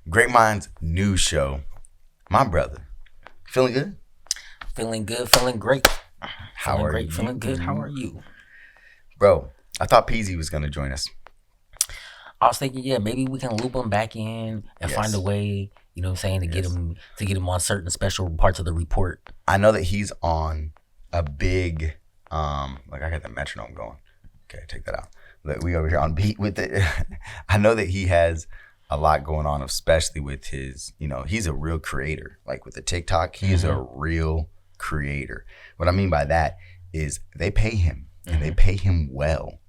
Great Minds news show. My brother. Feeling good? Feeling good, feeling great. How feeling are great, you? feeling good. How are you? Bro, I thought Peasy was going to join us. I was thinking, maybe we can loop him back in and find a way, you know what I'm saying, to get him on certain special parts of the report. I know that he's on a big, I got the metronome going. Okay, take that out. Look, we over here on beat with it. I know that he has a lot going on, especially with his, he's a real creator. Like with the TikTok, he is a real creator. What I mean by that is they pay him and they pay him well.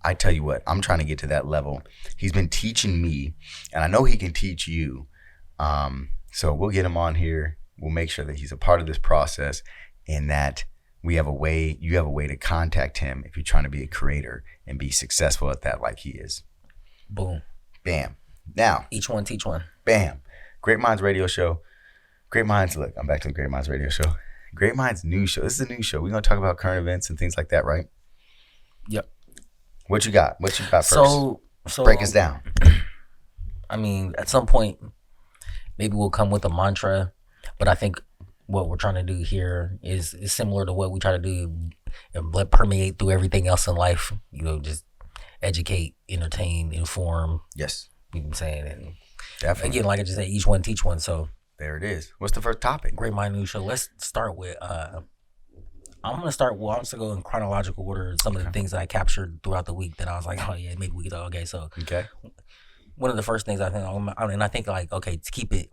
I tell you what, I'm trying to get to that level. He's been teaching me, and I know he can teach you. So we'll get him on here. We'll make sure that he's a part of this process, and that you have a way to contact him if you're trying to be a creator and be successful at that like he is. Boom. Bam. Now. Each one teach one. Bam. Great Minds radio show. Great Minds, look, I'm back to the Great Minds radio show. Great Minds news show. This is a news show. We're going to talk about current events and things like that, right? Yep. What you got? What you got first? So break us down. I mean, at some point, maybe we'll come with a mantra, but I think what we're trying to do here is similar to what we try to do and let permeate through everything else in life. Just educate, entertain, inform. Yes. You know what I'm saying? And definitely. Again, like I just said, each one teach one. So there it is. What's the first topic? Great Mind News Show. Let's start with I'm going to start, I'm just going to go in chronological order. Some of the things that I captured throughout the week that I was like, oh yeah, maybe we could, okay. So one of the first things I think, and I think like, okay, to keep it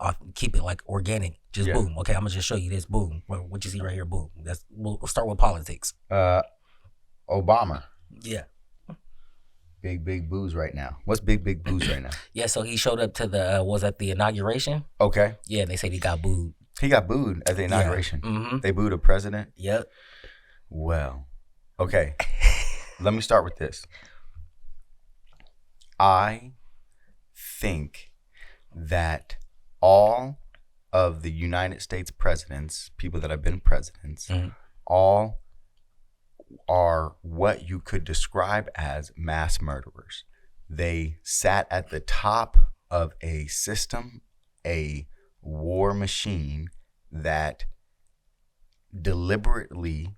like organic, just boom. Okay, I'm going to just show you this, boom. What you see right here, boom. We'll start with politics. Obama. Yeah. Big booze right now. What's big booze right now? Yeah, so he showed up to the inauguration. Okay. Yeah, and they said he got booed. He got booed at the inauguration. Yeah. Mm-hmm. They booed a president? Yep. Well, okay. Let me start with this. I think that all of the United States presidents, people that have been presidents, all are what you could describe as mass murderers. They sat at the top of a system, a war machine that deliberately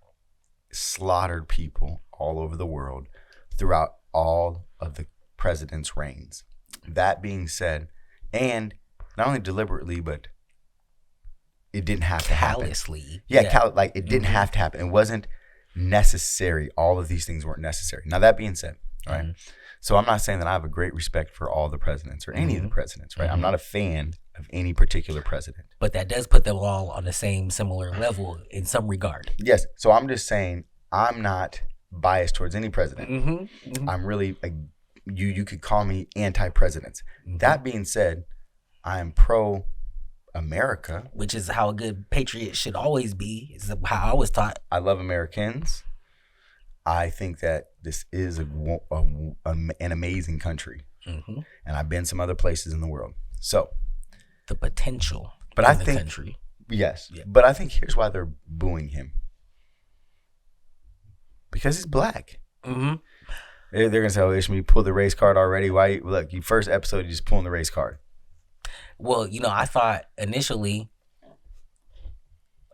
slaughtered people all over the world throughout all of the president's reigns. That being said, and not only deliberately, but it didn't have to happen. Callously. Yeah. It didn't have to happen. It wasn't necessary. All of these things weren't necessary. Now, that being said, right? So I'm not saying that I have a great respect for all the presidents or any of the presidents, right? I'm not a fan of any particular president. But that does put them all on the similar level in some regard. Yes. So I'm just saying I'm not biased towards any president. I'm really, you could call me anti-presidents. That being said, I'm pro-America. Which is how a good patriot should always be. Is how I was taught. I love Americans. I think that this is an amazing country. And I've been some other places in the world. So the potential the country. Yes. Yeah. But I think here's why they're booing him. Because he's black. They're going to say, oh, Ishmael, you pulled the race card already. Why? Look, your first episode, you just pulling the race card. Well, I thought initially,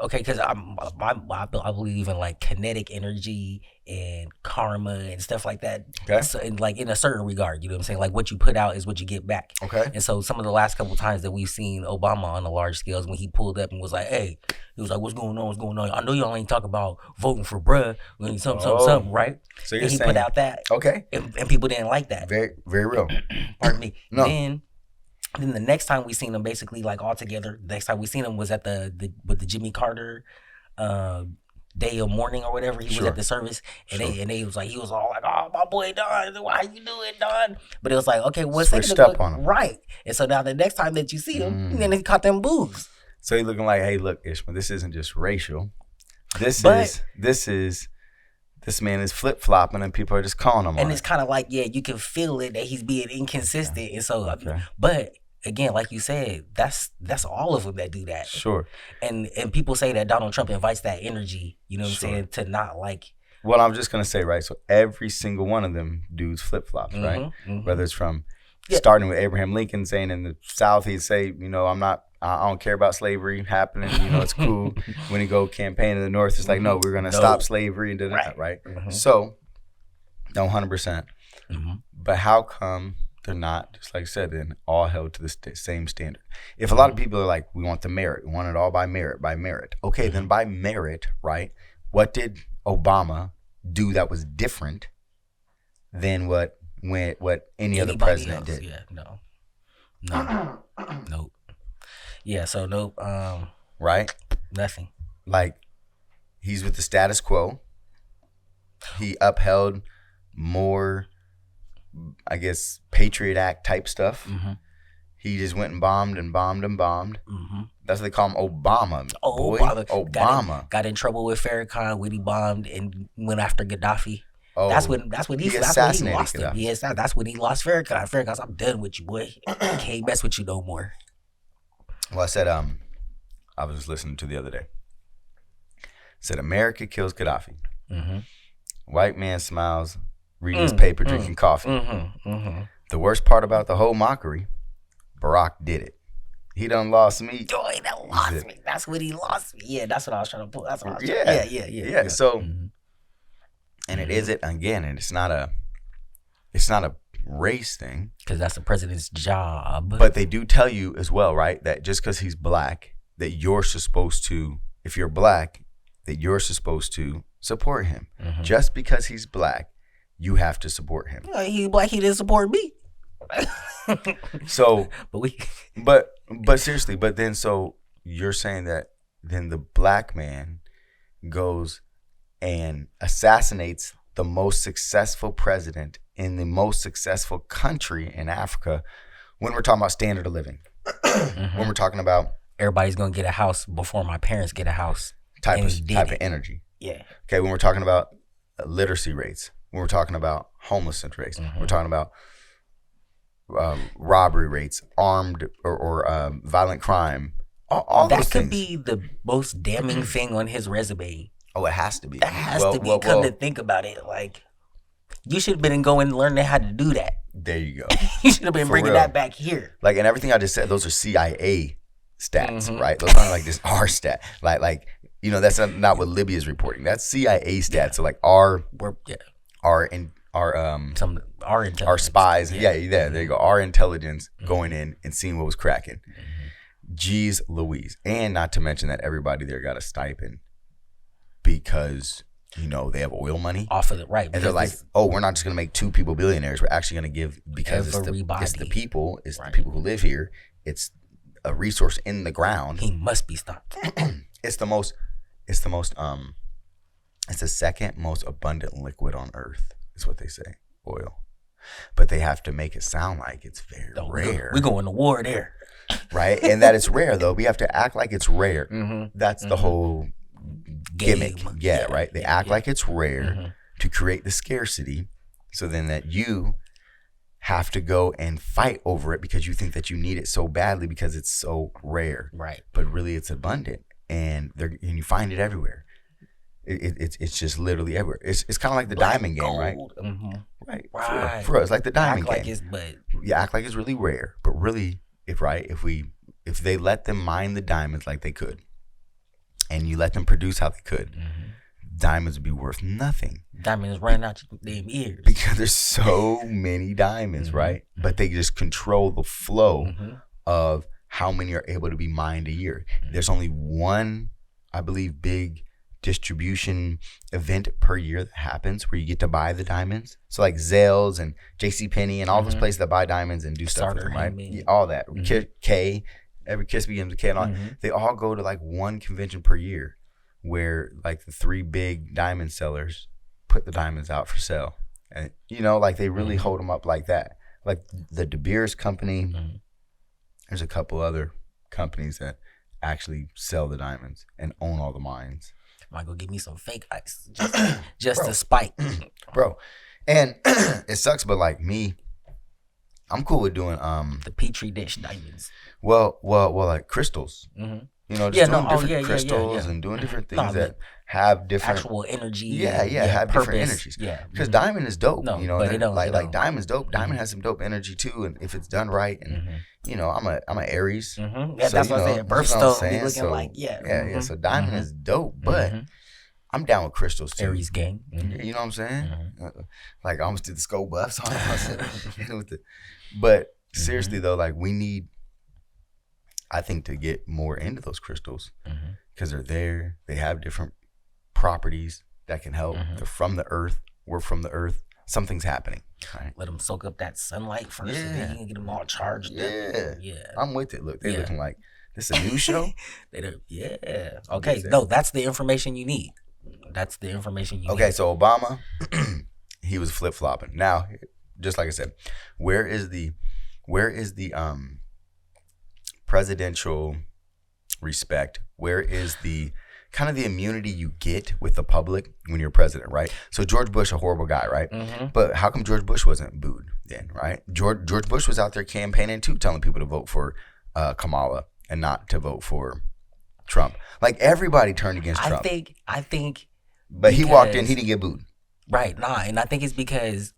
okay, because I believe in like kinetic energy and karma and stuff like that. Okay. So, and like in a certain regard, you know what I'm saying? Like what you put out is what you get back. Okay. And so some of the last couple of times that we've seen Obama on the large scales, when he pulled up and was like, hey, he was like, what's going on? I know y'all ain't talking about voting for bruh, something, right? So you're and he saying, put out that. Okay. And people didn't like that. Very, very real. Pardon me. No. Then the next time we seen them basically like all together, the next time we seen him was at the Jimmy Carter day of mourning or whatever. He was at the service and they was like, he was all like, oh, my boy Don, how you doing, Don? But it was like, okay, what's switched up on him. Right. And so now the next time that you see him, then he caught them boos. So he's looking like, hey, look, Ishmael, this isn't just racial. This man is flip-flopping and people are just calling him on it. And it's kind of like, you can feel it that he's being inconsistent. And so, but again, like you said, that's all of them that do that. Sure. And people say that Donald Trump invites that energy, you know what I'm saying, to not like. Well, I'm just going to say, right, so every single one of them dudes flip-flops, right? Whether it's from Starting with Abraham Lincoln saying in the South, he'd say, I don't care about slavery happening. It's cool. When he go campaign in the North, it's like, no, we're going to stop slavery and do that, right? So, no, 100%. But how come they're not, just like I said, then all held to the same standard? If a lot of people are like, we want the merit, we want it all by merit. Okay, then by merit, right? What did Obama do that was different than what any other president did? Yeah, nope. Yeah, so nope. Right? Nothing. Like, he's with the status quo. He upheld more, I guess, Patriot Act type stuff. He just went and bombed. That's what they call him, Obama. Obama got in trouble with Farrakhan when he bombed and went after Gaddafi. Oh, that's when he lost Gaddafi. him. Yes, that's when he lost Farrakhan. Farrakhan's, I'm done with you, boy. Can't mess with you no more. Well, I said, I was just listening to the other day. Said America kills Gaddafi. White man smiles, reading his paper, drinking coffee. The worst part about the whole mockery, Barack did it. He done lost me. Oh, he done lost me. That's when he lost me. Yeah, that's what I was trying to pull. That's what I was Yeah. So, and it isn't, again, and it's not a race thing. Because that's the president's job. But they do tell you as well, right, that just because he's black, that you're supposed to, if you're black, that you're supposed to support him. Just because he's black, you have to support him. He's black, he didn't support me. So, but seriously, but then so you're saying that then the black man goes and assassinates the most successful president in the most successful country in Africa when we're talking about standard of living. When we're talking about everybody's gonna get a house before my parents get a house. Type of energy. Yeah. Okay, when we're talking about literacy rates, when we're talking about homelessness rates, we're talking about robbery rates, armed or violent crime, all that those could things. be the most damning thing on his resume. Oh, it has to be. That has to be. Come to think about it, like you should have been going and learning how to do that. There you go. You should have been bringing that back here. Like, and everything I just said, those are CIA stats, right? Those aren't like just our stat. Like that's not what Libya is reporting. That's CIA stats. Yeah. So like our spies. Yeah, there you go. Our intelligence going in and seeing what was cracking. Jeez Louise. And not to mention that everybody there got a stipend because, they have oil money. Off of it, right. And they're like, we're not just going to make 2 people billionaires. We're actually going to give, because it's the people, the people who live here. It's a resource in the ground. He must be stopped. It's the second most abundant liquid on earth, is what they say, oil. But they have to make it sound like it's very rare. We're going to war there. Right? And that it's rare, though. We have to act like it's rare. That's the whole gimmick. Yeah, right? They act like it's rare to create the scarcity so then that you have to go and fight over it because you think that you need it so badly because it's so rare. Right. But really it's abundant and you find it everywhere. It's just literally everywhere. It's kind of like the diamond game, right? Right. For us, it's like the diamond game. You act like it's really rare, but really, if they let them mine the diamonds like they could, and you let them produce how they could, diamonds would be worth nothing. Diamonds running out your damn ears because there's so many diamonds, right? But they just control the flow of how many are able to be mined a year. There's only one, I believe, big distribution event per year that happens where you get to buy the diamonds. So like Zales and JCPenney and all those places that buy diamonds and do stuff with them, right? Yeah, all that. K, every kiss begins with K and all. They all go to like one convention per year where like the 3 big diamond sellers put the diamonds out for sale. And like they really hold them up like that. Like the De Beers company, there's a couple other companies that actually sell the diamonds and own all the mines. Might go give me some fake ice just to spite. Bro. And it sucks, but like me, I'm cool with doing the Petri dish diamonds. Well, like crystals. You know, just doing different yeah, crystals and doing different things that have different actual energy. have purpose. different energies. Yeah, because diamond is dope. No, You know, but it don't, like diamond's dope. Diamond has some dope energy too, and if it's done right, and you know, I'm a Aries. Yeah, so, that's what I'm saying. Birthstone be looking so, like yeah. So diamond is dope, but I'm down with crystals too. Aries gang. You know what I'm saying? Like I almost did the skull buffs on it. But seriously though, like we need, I think, to get more into those crystals because they're there. They have different properties that can help. They're from the earth. We're from the earth. Something's happening. Right? Let them soak up that sunlight first, and then you can get them all charged up. Yeah, I'm with it. Look, they're looking like this is a new show. Okay, no, that's the information you need. That's the information you need. Okay, so Obama, he was flip flopping. Now, just like I said, where is the presidential respect? Where is the kind of the immunity you get with the public when you're president, right? So George Bush, a horrible guy, right? But how come George Bush wasn't booed then, right? George Bush was out there campaigning too, telling people to vote for Kamala and not to vote for Trump. Like everybody turned against Trump. I think. But he walked in, he didn't get booed. Right, and I think it's because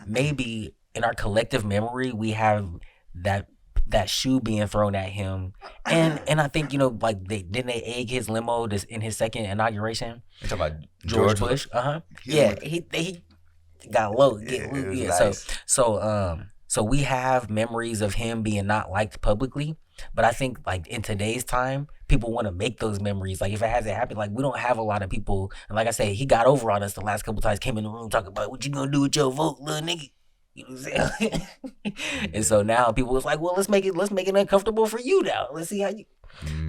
maybe in our collective memory we have that shoe being thrown at him, and I think, you know, like they egg his limo in his second inauguration. You're talking about George Bush? He got low. Nice. So we have memories of him being not liked publicly, but I think like in today's time, people want to make those memories. Like if it hasn't happened, like we don't have a lot of people. And like I say, he got over on us the last couple times. Came in the room talking about what you gonna do with your vote, little nigga. You know what I'm saying? And so now people was like, well, let's make it uncomfortable for you now. Let's see how you.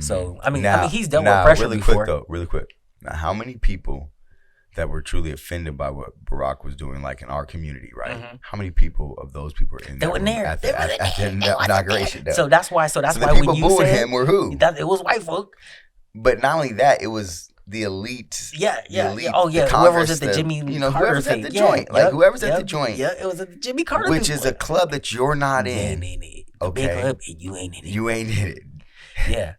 So I mean, he's dealt with pressure before. Really quick. Now, how many people that were truly offended by what Barack was doing, like in our community, right? How many people of those people were in there? They were there at the inauguration. So that's why. So why people when you booing said him were who? It was white folk. But not only that, it was the elite. Elite, oh yeah, whoever was at the Jimmy Carter whoever's thing. at the joint, whoever's at the joint. Yeah, it was at the Jimmy Carter, which is a club that you're not in. Big Okay, club, and you ain't in it. You ain't in it. Yeah,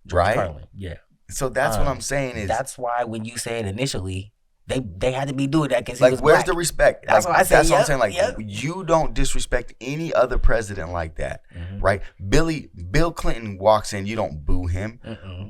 right. Carlin. Yeah. So that's what I'm saying is that's why when you said initially. They had to be doing that because like, he was where's black. the respect? That's what I said. That's what I'm saying. Like, you don't disrespect any other president like that, right? Bill Clinton walks in, you don't boo him.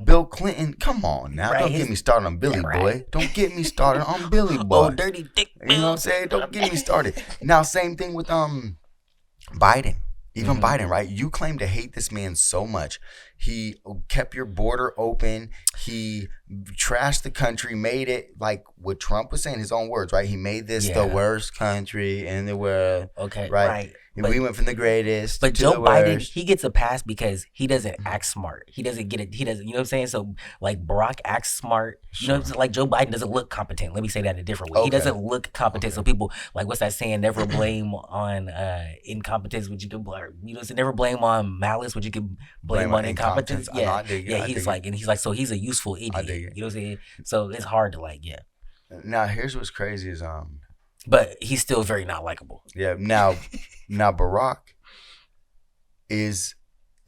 Bill Clinton, come on now, don't get me started on Billy Boy. Don't get me started on Billy Boy. Oh, dirty dick. You know what I'm saying? Don't get me started. Now, same thing with Biden. Even Biden, right? You claim to hate this man so much. He kept your border open. He trashed the country, made it like what Trump was saying, his own words, right? He made this the worst country in the world. Okay, right. But, we went from the greatest to Joe the Biden, worst. he gets a pass because he doesn't act smart. He doesn't get it. He doesn't, you know what I'm saying? So like Barack acts smart. You know what I'm saying? Like Joe Biden doesn't look competent. Let me say that a different way. He doesn't look competent. So people, like, what's that saying? Never blame on incompetence, which you can blame. You know, so never blame on malice, which you can blame on incompetence. Yeah. He's like, so he's a useful idiot. You know what I'm saying? So it's hard to like, Now here's what's crazy is but he's still very not likable. Yeah. Now Barack is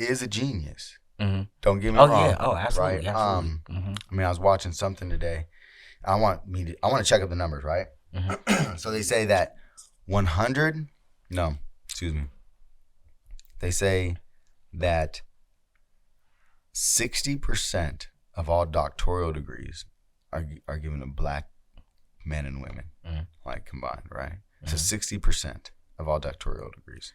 a genius. Don't get me wrong. Yeah. Oh, absolutely. Right. Absolutely. I mean, I was watching something today. I want to check up the numbers, right? So they say that they say that 60% of all doctoral degrees are given to black men and women, like combined, right? So 60% of all doctoral degrees.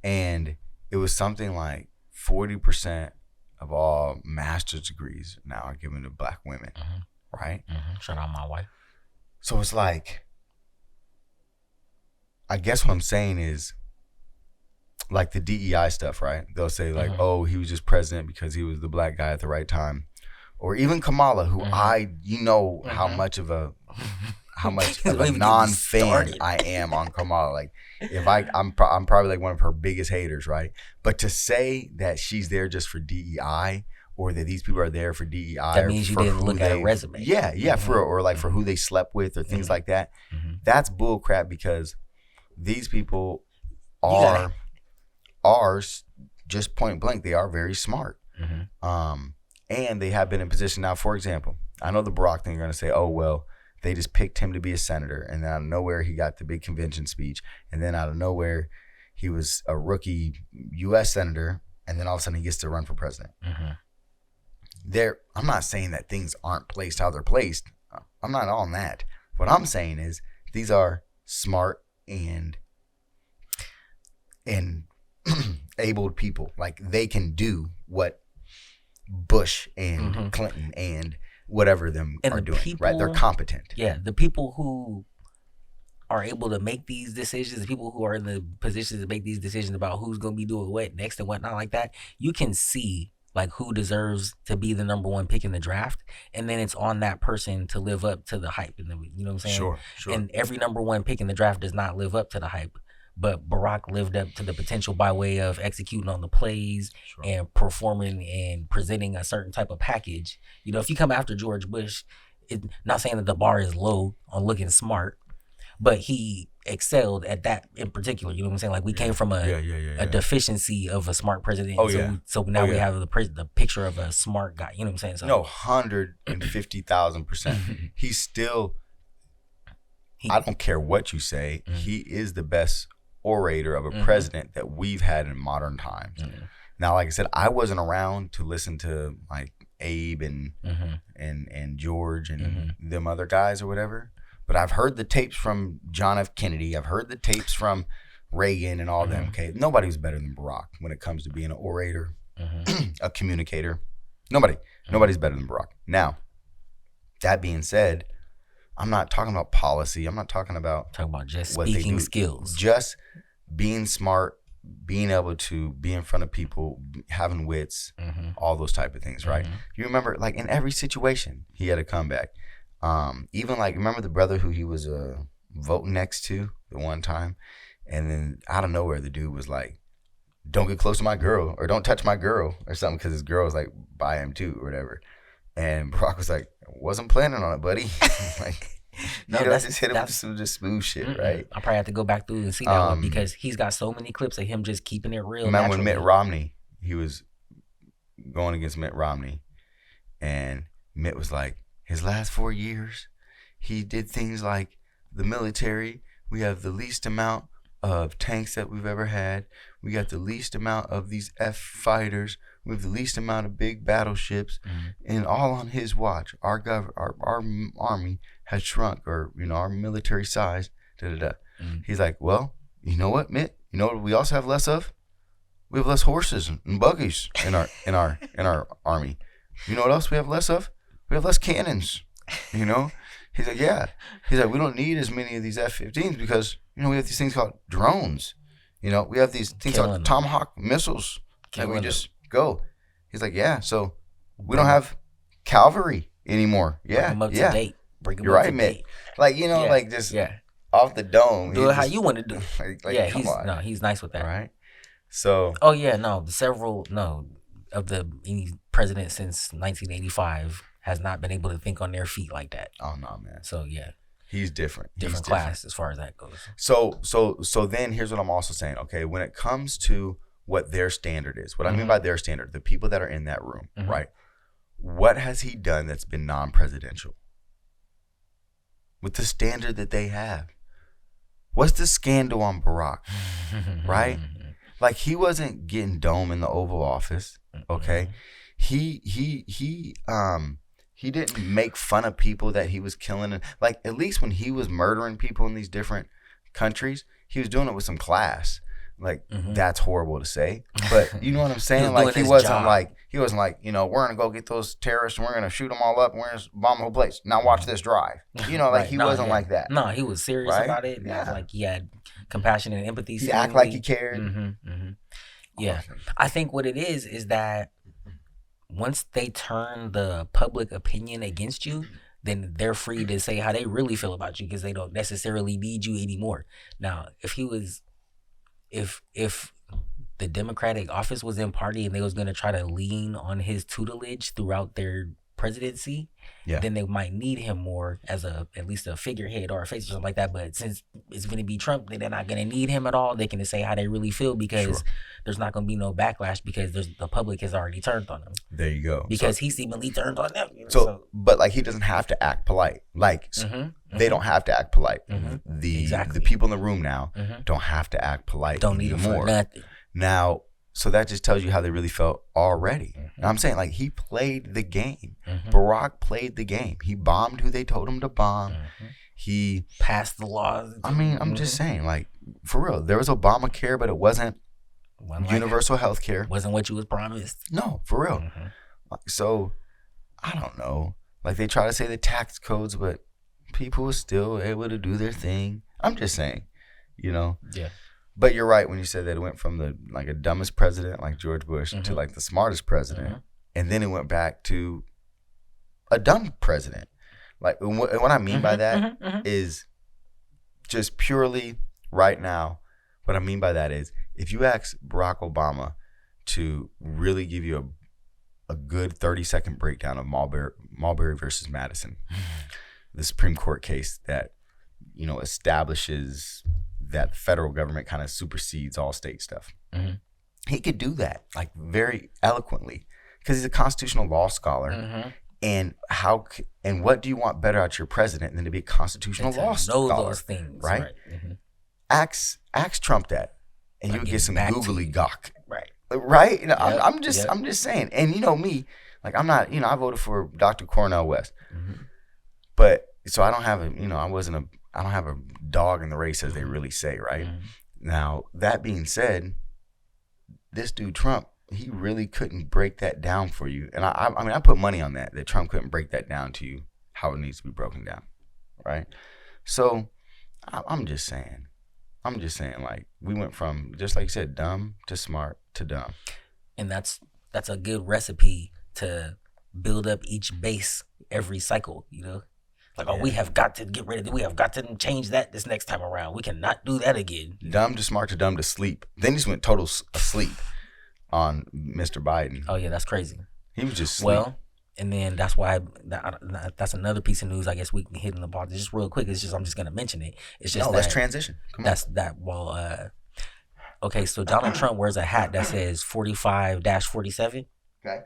And it was something like 40% of all master's degrees now are given to black women, right? Shout out my wife. So it's like, I guess what I'm saying is, like the DEI stuff, right? They'll say like, oh, he was just president because he was the black guy at the right time. Or even Kamala, who how much of a non-fan I am on Kamala. Like, I'm probably like one of her biggest haters, right? But to say that she's there just for DEI, or that these people are there for DEI, that means you didn't look at her resume. Yeah, for who they slept with or things like that. That's bull crap, because these people are just point blank. They are very smart. And they have been in position now. For example, I know the Barack thing, you're going to say, oh, well, they just picked him to be a senator. And then out of nowhere, he got the big convention speech. And then out of nowhere, he was a rookie U.S. senator. And then all of a sudden, he gets to run for president. I'm not saying that things aren't placed how they're placed. I'm not on that. What I'm saying is these are smart and abled people. Like, they can do what Bush and Clinton and whatever them are doing, people, right? They're competent. Yeah, the people who are able to make these decisions, the people who are in the positions to make these decisions about who's going to be doing what next and whatnot like that, you can see like who deserves to be the number one pick in the draft, and then it's on that person to live up to the hype. And you know what I'm saying? Sure. And every number one pick in the draft does not live up to the hype. But Barack lived up to the potential by way of executing on the plays and performing and presenting a certain type of package. You know, if you come after George Bush, not saying that the bar is low on looking smart, but he excelled at that in particular. You know what I'm saying? Like, we came from a deficiency of a smart president. So now we have the picture of a smart guy. You know what I'm saying? So, no, 150,000%. He's still, I don't care what you say, he is the best orator of a president that we've had in modern times. Now, like I said, I wasn't around to listen to like Abe and George and them other guys or whatever, but I've heard the tapes from John F. Kennedy. I've heard the tapes from Reagan and all them. Okay, nobody's better than Barack when it comes to being an orator, a communicator. Nobody's better than Barack. Now, that being said, I'm not talking about policy. I'm not talking about just speaking skills. Just being smart, being able to be in front of people, having wits, all those type of things, right? You remember, like, in every situation, he had a comeback. Even like, remember the brother who he was voting next to the one time, and then out of nowhere, the dude was like, "Don't get close to my girl," or "Don't touch my girl," or something, because his girl was like by him too, or whatever. And Barack was like, "Wasn't planning on it, buddy." Like, no, just hit him with some just smooth shit, right? I probably have to go back through and see that one, because he's got so many clips of him just keeping it real. Remember when Mitt Romney, he was going against Mitt Romney, and Mitt was like, his last 4 years, he did things like the military. We have the least amount of tanks that we've ever had. We got the least amount of these F fighters. We have the least amount of big battleships, and all on his watch. Our army has shrunk, or our military size. He's like, well, you know what, Mitt? You know what we also have less of? We have less horses and buggies in our army. You know what else we have less of? We have less cannons. He's like, yeah. He's like, we don't need as many of these F-15s because we have these things called drones. We have these things called Tomahawk missiles, and we just go. He's like, yeah, so we don't have cavalry anymore. Yeah, bring them up to date. You're right, Mitt. Like, like just off the dome. Do it how you want to do. Like, come on. He's nice with that. Right. So. Oh yeah, of any president since 1985 has not been able to think on their feet like that. Oh no, man. So yeah. He's different. Different class as far as that goes. So then here's what I'm also saying. Okay, when it comes to what their standard is, what I mean by their standard, the people that are in that room, right? What has he done that's been non-presidential? With the standard that they have. What's the scandal on Barack? Right? Like, he wasn't getting dome in the Oval Office, okay? He didn't make fun of people that he was killing. Like, at least when he was murdering people in these different countries, he was doing it with some class. Like, that's horrible to say, but you know what I'm saying? Like, he wasn't like, we're going to go get those terrorists and we're going to shoot them all up and we're going to bomb the whole place. Now watch this drive. He wasn't like that. No, he was serious about it. Yeah. Like, he had compassion and empathy. He acted like he cared. Yeah. I think what it is that once they turn the public opinion against you, then they're free to say how they really feel about you, because they don't necessarily need you anymore. Now, if the Democratic office was in party and they was going to try to lean on his tutelage throughout their presidency, then they might need him more as at least a figurehead or a face or something like that. But since it's going to be Trump, then they're not going to need him at all. They can just say how they really feel because there's not going to be no backlash because the public has already turned on him. There you go. Because he seemingly turned on them. But like he doesn't have to act polite. Like they don't have to act polite. The people in the room now don't have to act polite. Don't need him for nothing. Now, so that just tells you how they really felt already. And I'm saying, like, he played the game. Barack played the game. He bombed who they told him to bomb. He passed the laws. I mean, I'm just saying, like, for real, there was Obamacare, but it wasn't universal health care. Wasn't what you was promised. No, for real. So, I don't know. Like, they try to say the tax codes, but people were still able to do their thing. I'm just saying, you know? Yeah. But you're right when you said that it went from a dumbest president like George Bush to like the smartest president, and then it went back to a dumb president. Like, and what I mean by that is just purely right now. What I mean by that is if you ask Barack Obama to really give you a good 30-second breakdown of Marbury versus Madison, the Supreme Court case that establishes that the federal government kind of supersedes all state stuff. He could do that like very eloquently because he's a constitutional law scholar. And what do you want better out your president than to be a constitutional law scholar? Know those things, right? Ask Trump that, and you would get some googly gawk, right? I'm just saying. And you know me, like I'm not, I voted for Dr. Cornel West, but so I don't have I don't have a dog in the race, as they really say, right? Now, that being said, this dude Trump, he really couldn't break that down for you. And I mean, I put money on that Trump couldn't break that down to you how it needs to be broken down, right? So, I'm just saying, like, we went from, just like you said, dumb to smart to dumb. And that's a good recipe to build up each base every cycle, Like, we have got to get rid of it. We have got to change that this next time around. We cannot do that again. Dumb to smart to dumb to sleep. Then he just went total asleep on Mr. Biden. Oh, yeah, that's crazy. He was just asleep. Well, and then that's why that's another piece of news I guess we can hit in the ball. Just real quick, I'm just going to mention it. It's just let's transition. Come on. Okay, so Donald Trump wears a hat that says 45-47. Okay.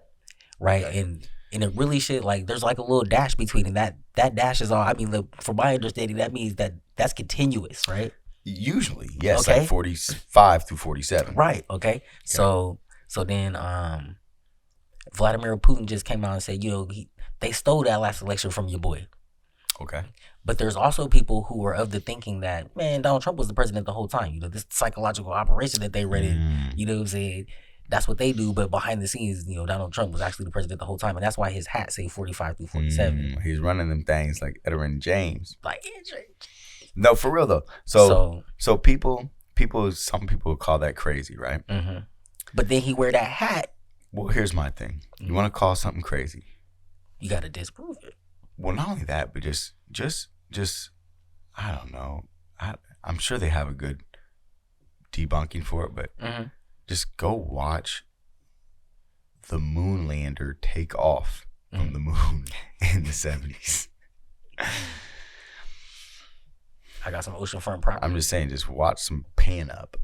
Right? And it really should, like, there's like a little dash between it. That dash is all, I mean, from my understanding, that means that's continuous, right? Usually, yes, okay. Like 45 through 47. Right, okay. So then Vladimir Putin just came out and said, they stole that last election from your boy. Okay. But there's also people who are of the thinking that, man, Donald Trump was the president the whole time. This psychological operation that they read in, you know what I'm saying? That's what they do, but behind the scenes, Donald Trump was actually the president the whole time, and that's why his hat say 45 through 47. He's running them things like Edwin James. No, for real though. So some people would call that crazy, right? But then he wear that hat. Well, here's my thing. You want to call something crazy, you got to disprove it. Well, not only that, but just I don't know. I'm sure they have a good debunking for it, but. Just go watch the moon lander take off from the moon in the 70s. I got some oceanfront property. I'm just saying, just watch some pan up.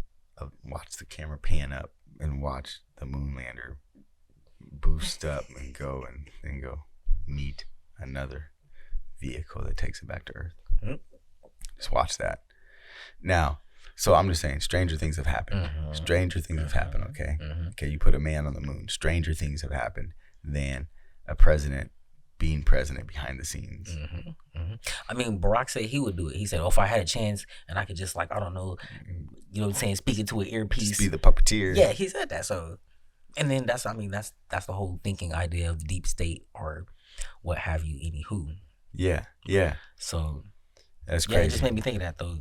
Watch the camera pan up and watch the moon lander boost up and go meet another vehicle that takes it back to Earth. Just watch that. Now, so I'm just saying, stranger things have happened. Stranger things have happened, okay? Okay, you put a man on the moon. Stranger things have happened than a president being president behind the scenes. I mean, Barack said he would do it. He said, if I had a chance and I could just, like, I don't know, you know what I'm saying, speak into an earpiece. Just be the puppeteer. Yeah, he said that. So, and then that's the whole thinking idea of the deep state or what have you, anywho. Yeah. So, that's crazy. It just made me think of that, though.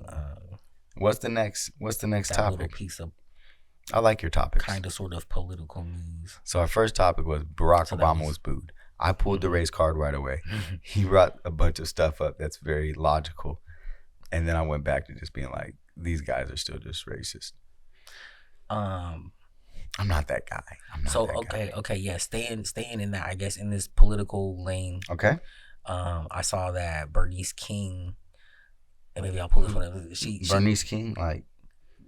What's the next topic? Little piece of I like your topics. Kind of sort of political news. So our first topic was Barack Obama was booed. I pulled the race card right away. He brought a bunch of stuff up that's very logical. And then I went back to just being like, these guys are still just racist. I'm not that guy. Yeah, staying in that, I guess, in this political lane. Okay. I saw that Bernice King, and maybe I'll pull this one up. Bernice King, like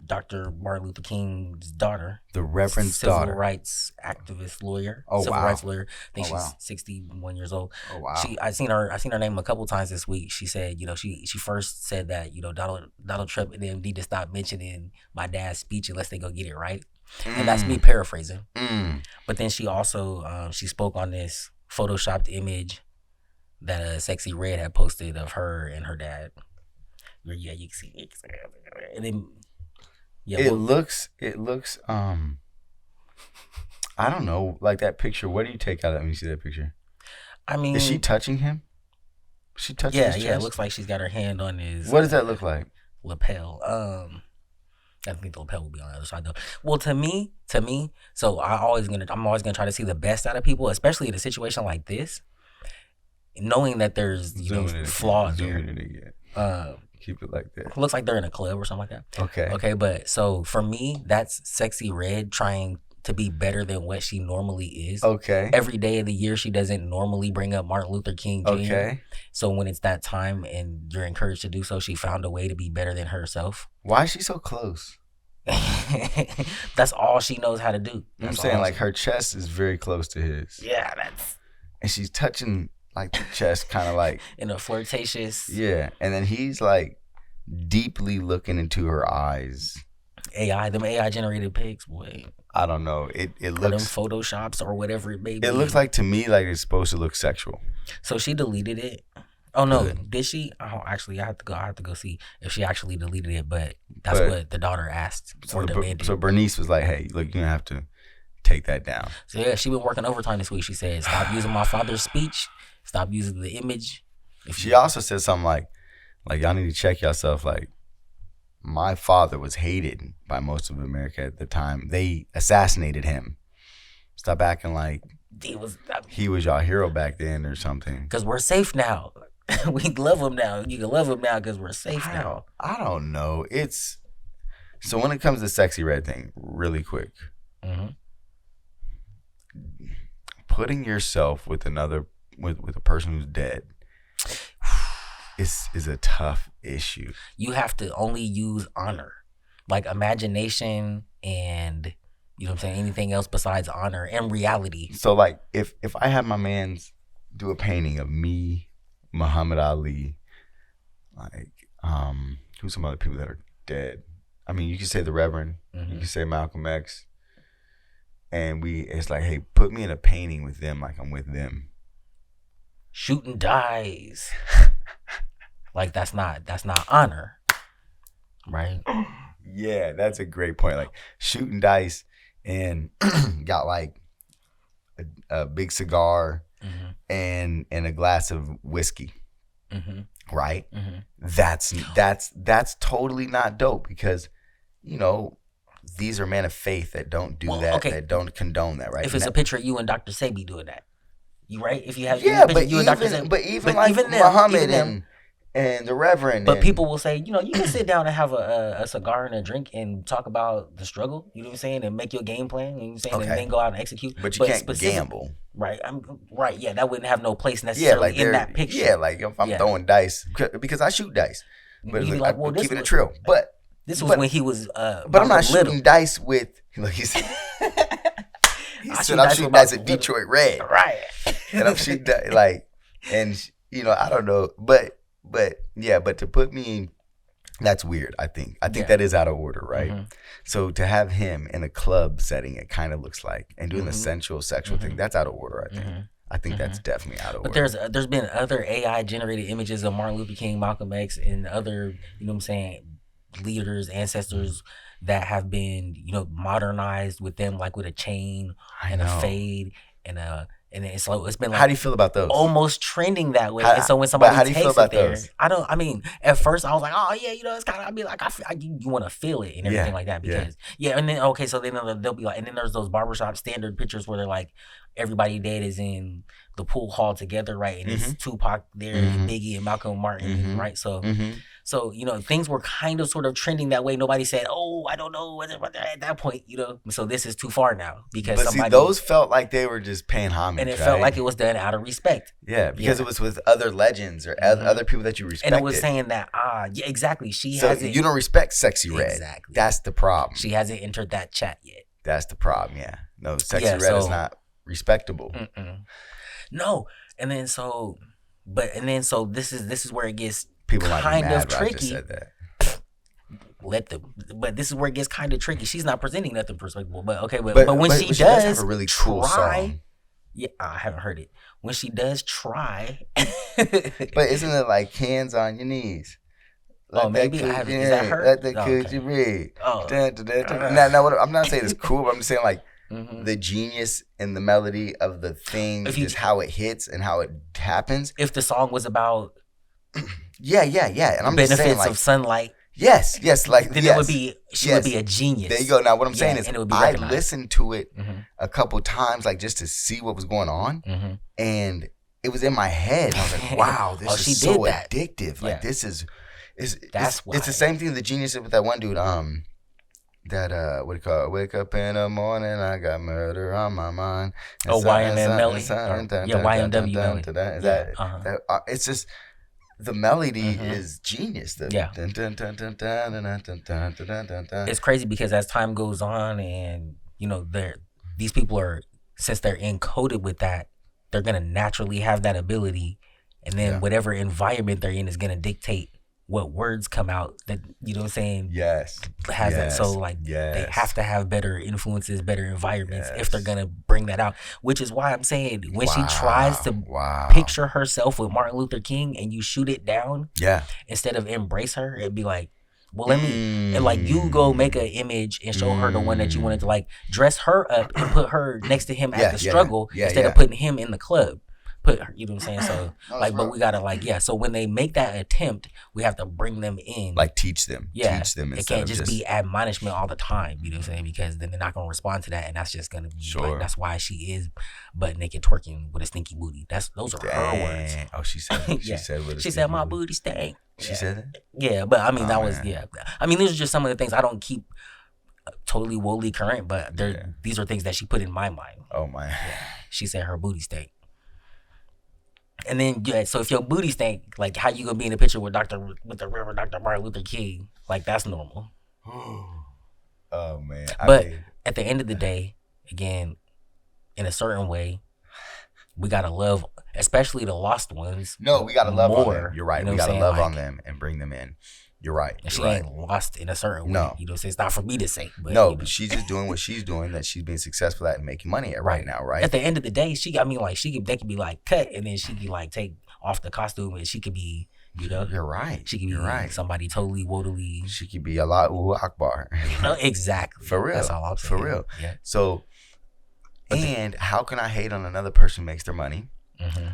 Dr. Martin Luther King's daughter, the Reverend's daughter, civil rights activist lawyer, civil rights lawyer. I think she's 61 years old. Oh wow! I seen her name a couple times this week. She said, she first said that Donald Trump and them need to stop mentioning my dad's speech unless they go get it right, and that's me paraphrasing. But then she also she spoke on this photoshopped image that a Sexy Red had posted of her and her dad. Yeah, you can see it, and then. Yeah, it looks I don't know, like that picture. What do you take out of it when you see that picture? I mean, is she touching him? She touching his chest? Yeah, it looks like she's got her hand on his What does that look like? Lapel. I think the lapel will be on the other side though. Well, to me, so I'm always gonna try to see the best out of people, especially in a situation like this, knowing that there's flaws there. Keep it like that. Looks like they're in a club or something like that. Okay, but so for me, that's Sexy Red trying to be better than what she normally is. Okay. Every day of the year, she doesn't normally bring up Martin Luther King Jr. Okay. So when it's that time and you're encouraged to do so, she found a way to be better than herself. Why is she so close? That's all she knows how to do. I'm saying, like, her chest is very close to his. Yeah, and she's touching like the chest, kind of like in a flirtatious. Yeah, and then he's like deeply looking into her eyes. Them AI generated pics, boy. I don't know. It looks them photoshops or whatever it may be. It looks like to me like it's supposed to look sexual. So she deleted it. Oh no, did she? Oh, actually, I have to go see if she actually deleted it. But that's what the daughter asked or demanded. So Bernice was like, "Hey, look, you're gonna have to take that down." So yeah, she been working overtime this week. She said, "Stop using my father's speech. Stop using the image." She also said something like y'all need to check yourself. Like, my father was hated by most of America at the time. They assassinated him. Stop acting like he was y'all hero back then or something. Because we're safe now. We love him now. You can love him now because we're safe now. I don't know. So when it comes to Sexy Red thing, really quick, putting yourself with another with a person who's dead is a tough issue. You have to only use honor, like imagination and anything else besides honor and reality. So like if I have my mans do a painting of me, Muhammad Ali, like who's some other people that are dead? I mean, you can say the Reverend, you can say Malcolm X, and it's like, hey, put me in a painting with them, like I'm with them. Shooting dice. Like that's not honor, right? Yeah, that's a great point. Like shooting dice and got like a big cigar and a glass of whiskey, right? That's totally not dope because these are men of faith that don't do that, that don't condone that, right? If it's a picture of you and Dr. Sebi doing that. You right? If you have but even Muhammad and the Reverend. But people will say, you can sit down and have a cigar and a drink and talk about the struggle. You know what I'm saying? And make your game plan. You know what I'm saying? And then go out and execute. But you can't gamble. Right. Right. Yeah, that wouldn't have no place necessarily in that picture. Yeah, like if I'm throwing dice because I shoot dice, but like, well, keeping it trill. But this was when he was. But I'm not shooting dice with. Look, he said. I'm shooting dice at Detroit Red. Right. And I'm shooting I don't know, but to put me in, that's weird. I think that is out of order, right? So to have him in a club setting, it kind of looks like, and doing the sensual sexual thing, that's out of order. I think that's definitely out of order. But there's been other AI generated images of Martin Luther King, Malcolm X, and other leaders, ancestors that have been modernized with them, like with a chain and a fade and it's been like, how do you feel about those? Almost trending that way. And so when somebody how do you takes feel about it there, those? At first I was like, oh yeah, it's kind of, I'd be like, you want to feel it and everything like that because and then so then they'll be like, and then there's those barbershop standard pictures where they're like, everybody dead is in the pool hall together, right? And it's Tupac there and Biggie and Malcolm Martin, right? So So, things were kind of sort of trending that way. Nobody said, "Oh, I don't know," at that point, So this is too far now because but see, those felt like they were just paying homage, and it felt like it was done out of respect. Yeah, because it was with other legends or other people that you respected. And it was saying that, yeah, exactly. You don't respect Sexy Red. Exactly. That's the problem. She hasn't entered that chat yet. That's the problem. Yeah. No, Sexy Red is not respectable. No, and then so this is where it gets people kind of tricky. I just said that. But this is where it gets kind of tricky. She's not presenting nothing respectable. But okay, but when she does have a really cool song. Yeah, I haven't heard it. When she does try, but isn't it like hands on your knees? Maybe I haven't. Is that her? Let the coochie read. Now, I'm not saying it's cool, but I'm just saying like the genius in the melody of the thing, just how it hits and how it happens. If the song was about yeah, and I'm benefits just saying, like, of sunlight. Yes, like then it would be would be a genius. There you go. Now what I'm saying is I listened to it a couple times, like just to see what was going on, and it was in my head. I was like, wow, this is so addictive. Like this is it's the same thing the genius did with that one dude. That what do you call it? Wake up in the morning, I got murder on my mind. YMW Melly. YMW Melly. Is that it's just. The melody is genius. It's crazy because as time goes on and, these people are, since they're encoded with that, they're going to naturally have that ability. And then whatever environment they're in is going to dictate what words come out that, you know what I'm saying? Yes. Has that. So they have to have better influences, better environments if they're going to bring that out, which is why I'm saying when she tries to picture herself with Martin Luther King and you shoot it down instead of embrace her, it'd be like, well, let me, and like you go make an image and show her the one that you wanted to like dress her up and put her next to him at the struggle instead of putting him in the club. Put her, you know what I'm saying? So but we gotta so when they make that attempt, we have to bring them in, like teach them. It can't just be admonishment all the time, you know what I'm saying? Because then they're not gonna respond to that, and that's just gonna be like, that's why she is butt naked twerking with a stinky booty. Those are her words. Oh, she said she said my booty stank. She said that? Yeah, but I mean I mean these are just some of the things I don't keep totally woefully current, but these are things that she put in my mind. Oh my. She said her booty stank. And then, so if your booty stank, like, how you gonna be in a picture with the Reverend Dr. Martin Luther King? Like, that's normal. Oh man! But at the end of the day, again, in a certain way, we gotta love, especially the lost ones. No, we gotta love on them. You're right. We gotta love on them and bring them in. You're right. And she ain't lost in a certain way. No. You know, it's not for me to say. But, but she's just doing what she's doing that she's being successful at and making money at right now, right? At the end of the day, they could be like cut and then she could like take off the costume and she could be, You're right. She could be somebody totally woefully. She could be Allahu Akbar. Exactly. For real. That's all I'm saying. For real. Yeah. So, how can I hate on another person who makes their money?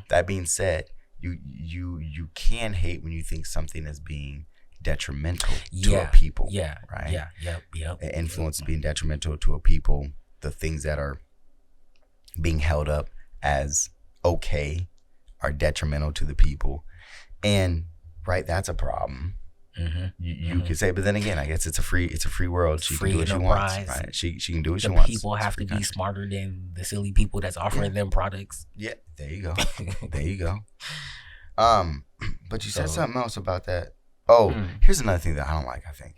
That being said, you can hate when you think something is being detrimental to a people. Right. Yep. The influence is being detrimental to a people. The things that are being held up as okay are detrimental to the people, and that's a problem. You could say, but then again, I guess it's a free world. She can do what she wants. Right? She can do what she wants. People have to be smarter than the silly people that's offering them products. Yeah, there you go. There you go. But you said something else about that. Oh, here's another thing that I don't like, I think.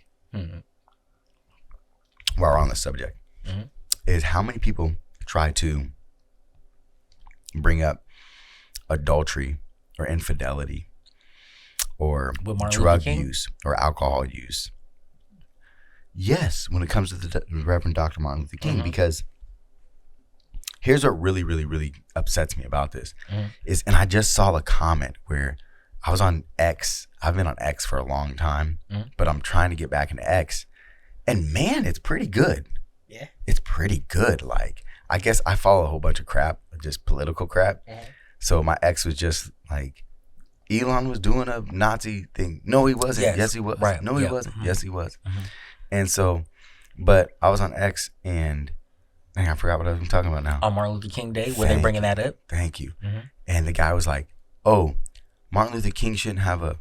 While we're on the subject, is how many people try to bring up adultery or infidelity or drug use or alcohol use. Yes, when it comes to the Reverend Dr. Martin Luther King, because here's what really, really, really upsets me about this is, and I just saw a comment where I was on X. I've been on X for a long time, but I'm trying to get back into X. And man, it's pretty good. Yeah. It's pretty good. Like, I guess I follow a whole bunch of crap, just political crap. So my ex was just like, Elon was doing a Nazi thing. No, he wasn't. Yes, he was. Right. No, he wasn't. Yes, he was. And so, but I was on X and I forgot what I was talking about now. On Martin Luther King Day, were they bringing that up? Thank you. And the guy was like, oh, Martin Luther King shouldn't have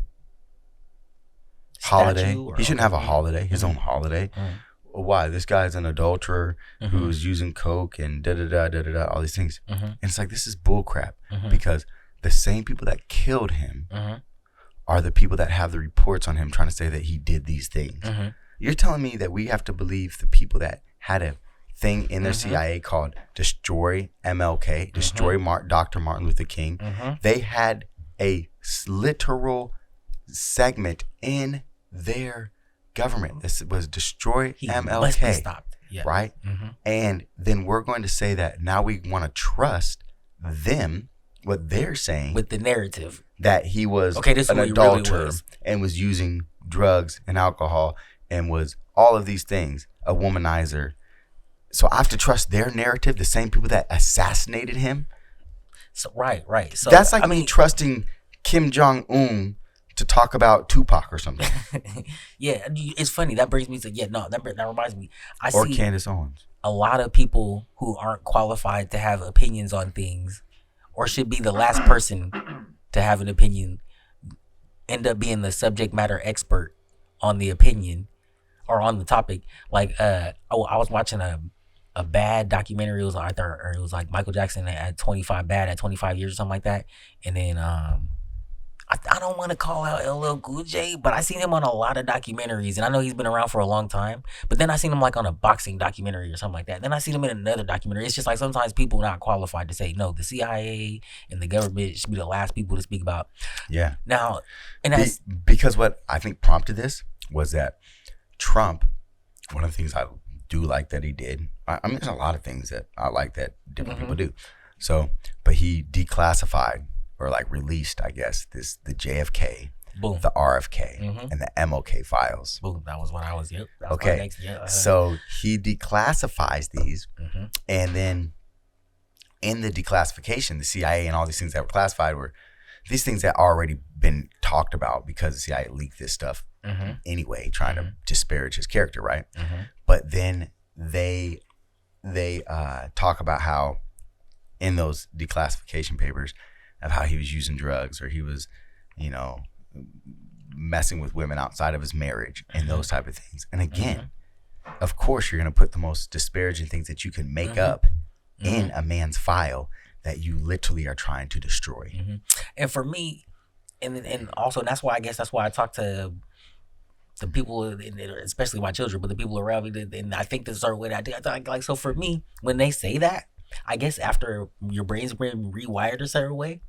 holiday. statue? He shouldn't have a holiday, his own holiday. Why? This guy's an adulterer who's using coke and da-da-da, all these things. And it's like, this is bullcrap because the same people that killed him are the people that have the reports on him trying to say that he did these things. You're telling me that we have to believe the people that had a thing in their CIA called Destroy MLK, Destroy Dr. Martin Luther King. They had a literal segment in their government. This was Destroy MLK. Must be stopped. Yeah. Right? And then we're going to say that now we want to trust them, what they're saying. With the narrative. That he was an adulterer really and was using drugs and alcohol and was all of these things, a womanizer. So I have to trust their narrative, the same people that assassinated him. So right. So that's like me trusting Kim Jong-un to talk about Tupac or something. Yeah, it's funny. That brings me to that reminds me. I see Candace Owens. A lot of people who aren't qualified to have opinions on things, or should be the last person to have an opinion, end up being the subject matter expert on the opinion or on the topic. Like I was watching a bad documentary. It was it was like Michael Jackson at 25 years or something like that. And then I don't want to call out LL Cool J, but I seen him on a lot of documentaries, and I know he's been around for a long time. But then I seen him like on a boxing documentary or something like that. Then I seen him in another documentary. It's just like sometimes people not qualified to say no. The CIA and the government should be the last people to speak about. Yeah. Now, and that's because what I think prompted this was that Trump. One of the things I do like that he did. I mean, there's a lot of things that I like that different people do. So, but he declassified. Or like released, I guess, the JFK, Boom. The RFK, and the MLK files. Boom. That was what I was. Yep. That was okay. Next, yeah. So he declassifies these, and then in the declassification, the CIA and all these things that were classified were these things that already been talked about because the CIA leaked this stuff anyway, trying to disparage his character, right? But then they talk about how in those declassification papers. Of how he was using drugs or he was, messing with women outside of his marriage and those type of things. And again, of course, you're going to put the most disparaging things that you can make up in a man's file that you literally are trying to destroy. And for me, and also that's why I talk to the people, especially my children, but the people around me, and I think this is our way that I like. So for me, when they say that, I guess after your brain's been rewired a certain way,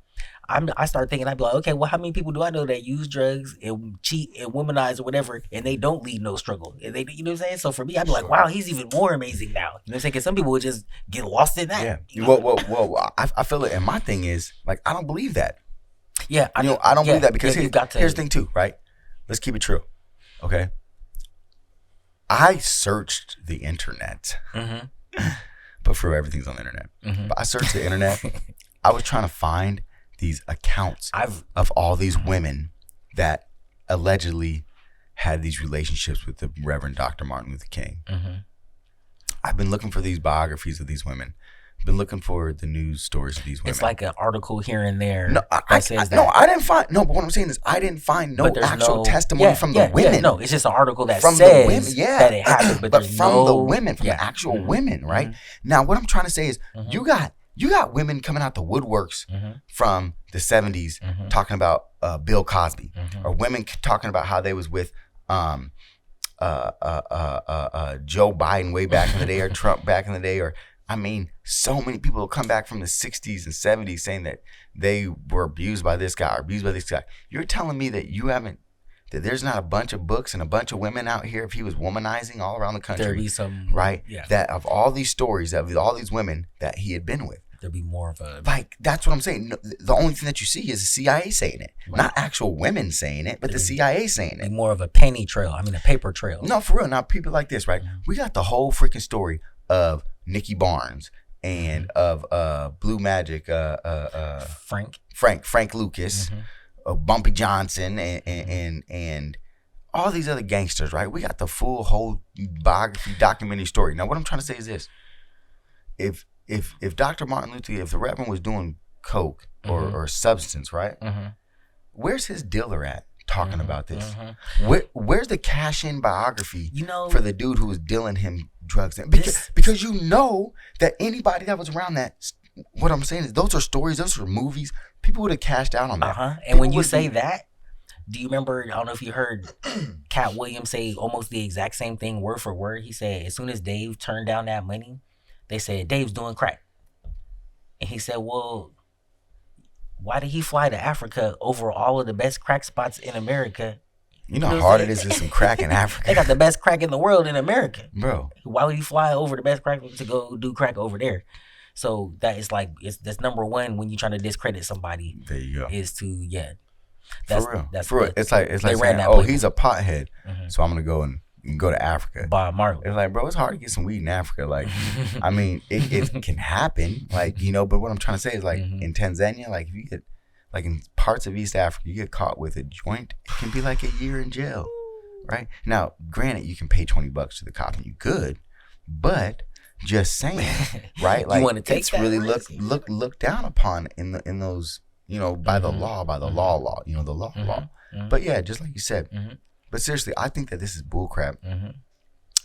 I start thinking, I'd be like, okay, well, how many people do I know that use drugs and cheat and womanize or whatever, and they don't lead no struggle? And they, you know what I'm saying? So for me, I'd be like, wow, he's even more amazing now. You know what I'm saying? Because some people would just get lost in that. Yeah. You know? Well, I feel it. And my thing is, like, I don't believe that. Yeah. I don't believe that because here's the thing too, right? Let's keep it true. Okay. I searched the internet. But for everything's on the internet. But I searched the internet. I was trying to find these accounts of all these women that allegedly had these relationships with the Reverend Dr. Martin Luther King. I've been looking for these biographies of these women. I've been looking for the news stories of these women. It's like an article here and there. No, I didn't find. No, but what I'm saying is, I didn't find no actual testimony from the women. Yeah, no, it's just an article that from says the women, that it happened, but from the women, from the actual women, right? Now, what I'm trying to say is, you got women coming out the woodworks from the 70s talking about Bill Cosby, or women talking about how they was with Joe Biden way back in the day, or Trump back in the day, or I mean, so many people come back from the 60s and 70s saying that they were abused by this guy or abused by this guy. You're telling me that that there's not a bunch of books and a bunch of women out here if he was womanizing all around the country, there'd be some, right? Yeah. That of all these stories, of all these women that he had been with, there'd be more of a... Like, that's what I'm saying. The only thing that you see is the CIA saying it. Right. Not actual women saying it, but the CIA saying it. More of a penny trail. I mean, a paper trail. No, for real. Now, people like this, right? We got the whole freaking story of Nikki Barnes and of Blue Magic, Frank Lucas, Bumpy Johnson, and all these other gangsters, right? We got the full whole biography documentary story. Now, what I'm trying to say is this: if Dr. Martin Luther, if the Reverend was doing coke or substance, right? Where's his dealer at talking about this. Where's the cash in biography for the dude who was dealing him drugs? Because you know that anybody that was around that, what I'm saying is those are stories, those are movies. People would have cashed out on that. And when you say that, do you remember, I don't know if you heard Cat Williams say almost the exact same thing word for word. He said, as soon as Dave turned down that money, they said, Dave's doing crack. And he said, well, why did he fly to Africa over all of the best crack spots in America? You know how hard it is to get some crack in Africa. They got the best crack in the world in America. Bro. Why would he fly over the best crack to go do crack over there? So that is like, that's number one when you're trying to discredit somebody. There you go. Is to, That's, for real. For real. It's like saying, he's a pothead, so I'm going to go to Africa. Bob Marley. It's like, bro, it's hard to get some weed in Africa. Like, I mean, it can happen. Like, but what I'm trying to say is like in Tanzania, like if you get, like in parts of East Africa, you get caught with a joint, it can be like a year in jail, right? Now, granted, you can pay $20 to the cop and you could, but just saying, right? Like, you want to take it's really looked down upon in those, by the law, the law, the law. But yeah, just like you said. But seriously, I think that this is bullcrap,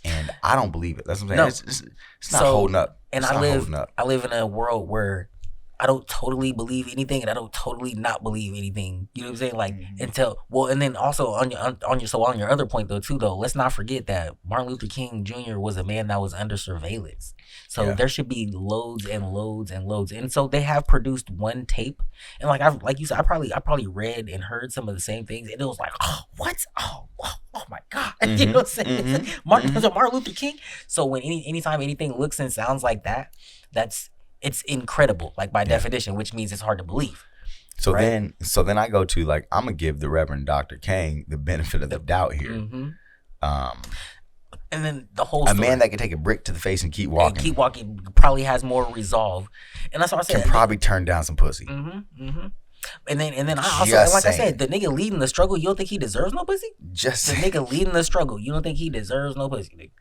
and I don't believe it. That's what I'm saying. It's not holding up. And I live in a world where I don't totally believe anything, and I don't totally not believe anything. You know what I'm saying? Like and then also on your other point though, let's not forget that Martin Luther King Jr. was a man that was under surveillance. So there should be loads and loads and loads. And so they have produced one tape, and like you said, I probably read and heard some of the same things, and it was like, oh, what? Oh my God. You know what I'm saying? Martin Luther King. So when anytime anything looks and sounds like that, it's incredible, like by definition, which means it's hard to believe. So then I go to like, I'm gonna give the Reverend Dr. Kang the benefit of the doubt here. And then the whole story, a man that can take a brick to the face and keep walking, probably has more resolve. And that's what I said. Can probably turn down some pussy. And then I also, I said, the nigga leading the struggle, you don't think he deserves no pussy? The nigga leading the struggle, you don't think he deserves no pussy, nigga?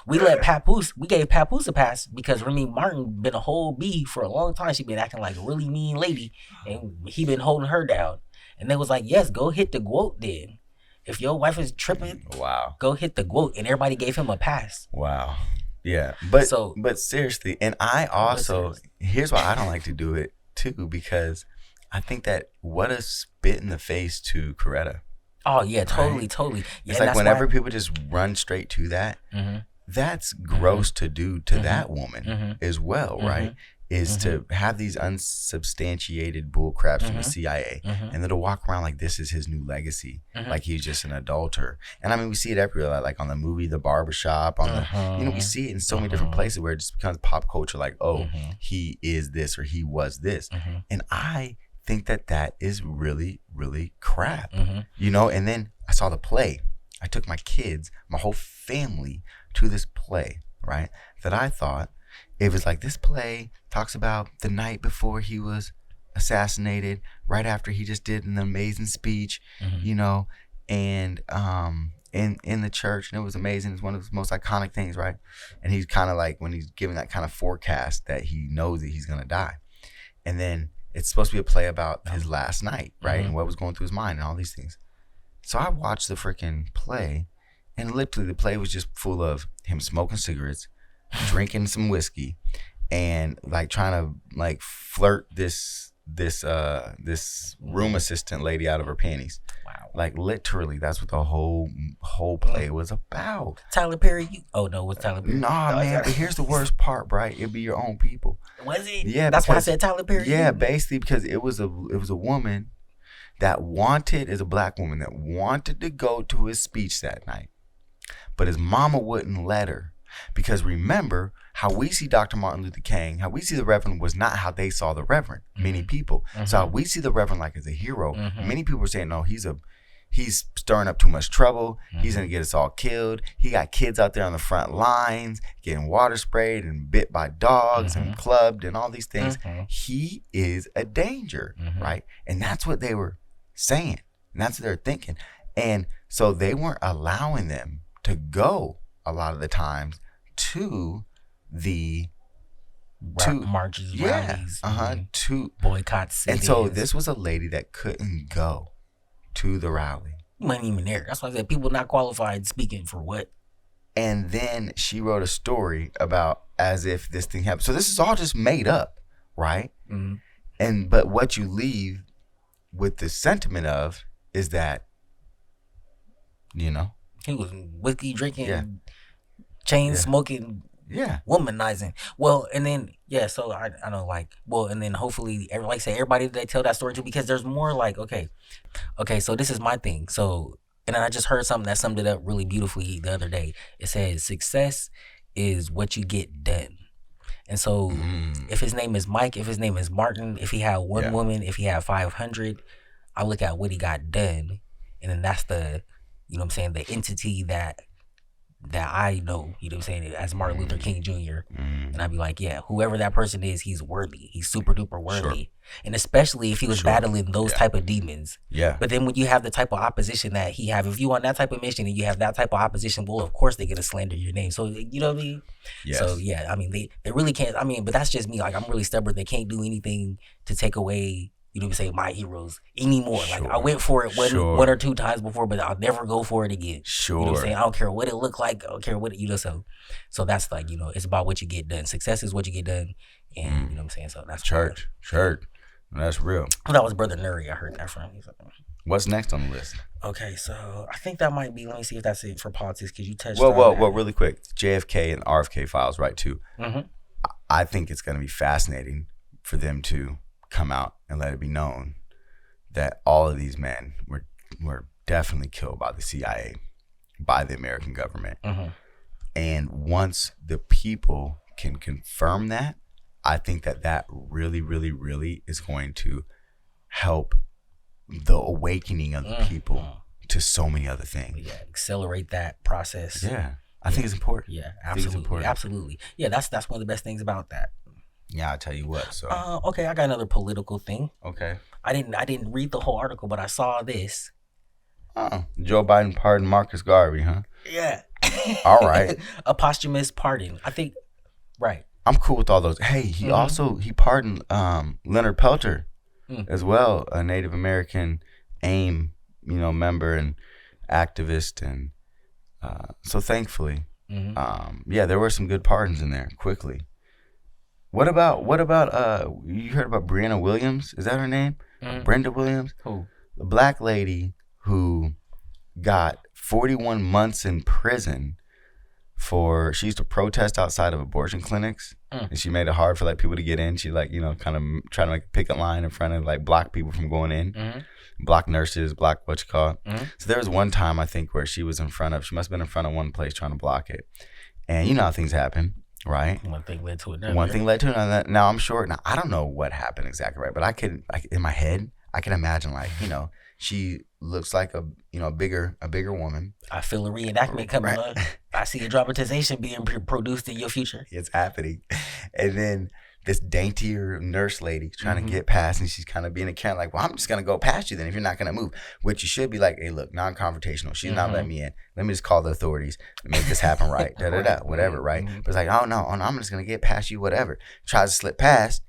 We gave Papoose a pass because Remy Martin been a whole B for a long time. She been acting like a really mean lady, and he been holding her down. And they was like, yes, go hit the quote then. If your wife is tripping, go hit the quote. And everybody gave him a pass. Wow. Yeah. But seriously, and I also, here's why I don't like to do it too, because I think that what a spit in the face to Coretta. Oh yeah, totally. Yeah, it's like whenever people just run straight to that, that's gross to do to that woman as well, right? Is to have these unsubstantiated bull craps from the CIA, and then to walk around like this is his new legacy, like he's just an adulterer. And I mean, we see it everywhere, like on the movie The Barbershop, on the, we see it in so many different places where it just becomes pop culture, like, oh, he is this or he was this, and I think that is really, really crap, and then I saw the play. I took my kids, my whole family to this play, right? That I thought it was like, this play talks about the night before he was assassinated, right after he just did an amazing speech, and in the church, and it was amazing. It's one of the most iconic things, right? And he's kind of like, when he's giving that kind of forecast that he knows that he's gonna die, and then it's supposed to be a play about his last night, right? And what was going through his mind and all these things. So I watched the freaking play, and literally the play was just full of him smoking cigarettes, drinking some whiskey, and like trying to like flirt this room assistant lady out of her panties. Wow. Like literally, that's what the whole play was about. Tyler Perry, what's Tyler Perry? Nah, man, but here's the worst part, right? It'd be your own people. Was it? Yeah, that's why I said Tyler Perry. Yeah, basically because it was a woman that is a black woman that wanted to go to his speech that night, but his mama wouldn't let her. Because remember, how we see Dr. Martin Luther King, how we see the Reverend was not how they saw the Reverend, many people. So how we see the Reverend like as a hero, many people were saying, no, he's stirring up too much trouble. He's going to get us all killed. He got kids out there on the front lines getting water sprayed and bit by dogs and clubbed and all these things. He is a danger, right? And that's what they were saying. And that's what they're thinking. And so they weren't allowing them to go a lot of the times to the marches, rallies, to boycott cities. And so this was a lady that couldn't go to the rally You weren't even there. That's why I said people not qualified speaking for what. And then she wrote a story about as if this thing happened. So this is all just made up, right? Mm-hmm. But what you leave with the sentiment of is that, he was whiskey drinking, chain smoking, womanizing. Well, and then so I know, like, well, and then hopefully, everybody that they tell that story to, because there's more like, okay, so this is my thing. So, and then I just heard something that summed it up really beautifully the other day. It says success is what you get done. And so if his name is Mike, if his name is Martin, if he had one woman, if he had 500, I look at what he got done, and then that's the, the entity that I know, as Martin Luther King Jr. And I'd be like, whoever that person is, he's worthy. He's super duper worthy. Sure. And especially if he was battling those type of demons. Yeah. But then when you have the type of opposition that he have, if you on that type of mission and you have that type of opposition, well, of course they're going to slander your name. So, you know what I mean? Yes. So, they really can't. But that's just me. Like, I'm really stubborn. They can't do anything to take away, my heroes anymore. Sure. Like, I went for it one or two times before, but I'll never go for it again. Sure. You know what I'm saying? I don't care what it look like. I don't care what it, so that's like, it's about what you get done. Success is what you get done. And you know what I'm saying? So that's church. That's real. That was Brother Nuri. I heard that from. What's next on the list? Okay, so I think that might be, let me see if that's it for politics, because you touched on that. Well, really quick. JFK and RFK files, right, too. Mm-hmm. I think it's going to be fascinating for them to come out and let it be known that all of these men were definitely killed by the CIA, by the American government. Mm-hmm. And once the people can confirm that, I think that really, really, really is going to help the awakening of the people to so many other things. Yeah, accelerate that process. Yeah, I think it's important. Yeah, absolutely, absolutely. Yeah, that's one of the best things about that. Yeah, I'll tell you what. So okay, I got another political thing. Okay. I didn't read the whole article, but I saw this. Joe Biden pardoned Marcus Garvey, huh? Yeah. All right. A posthumous pardon. I think. Right. I'm cool with all those. Hey, he pardoned Leonard Peltier as well, a Native American AIM, member and activist, and so thankfully, there were some good pardons in there quickly. What about you heard about Brianna Williams? Is that her name? Brenda Williams? Who? The black lady who got 41 months in prison she used to protest outside of abortion clinics, and she made it hard for people to get in. She kind of trying to make a picket line in front of block people from going in, block nurses, block what you call it. So there was one time I think where she must have been in front of one place trying to block it, and you know how things happen. Right. One thing led to another. One thing led to another. Now I'm sure. Now I don't know what happened exactly, right? But in my head, I can imagine she looks like a bigger woman. I feel a reenactment coming up. I see a dramatization being produced in your future. It's happening, and then this daintier nurse lady trying to get past, and she's kind of being a Karen, well, I'm just gonna go past you then if you're not gonna move. Which you should be like, hey, look, non-confrontational. She's not letting me in. Let me just call the authorities and make this happen right. Whatever, right? But it's like, oh no, I'm just gonna get past you, whatever. Tries to slip past.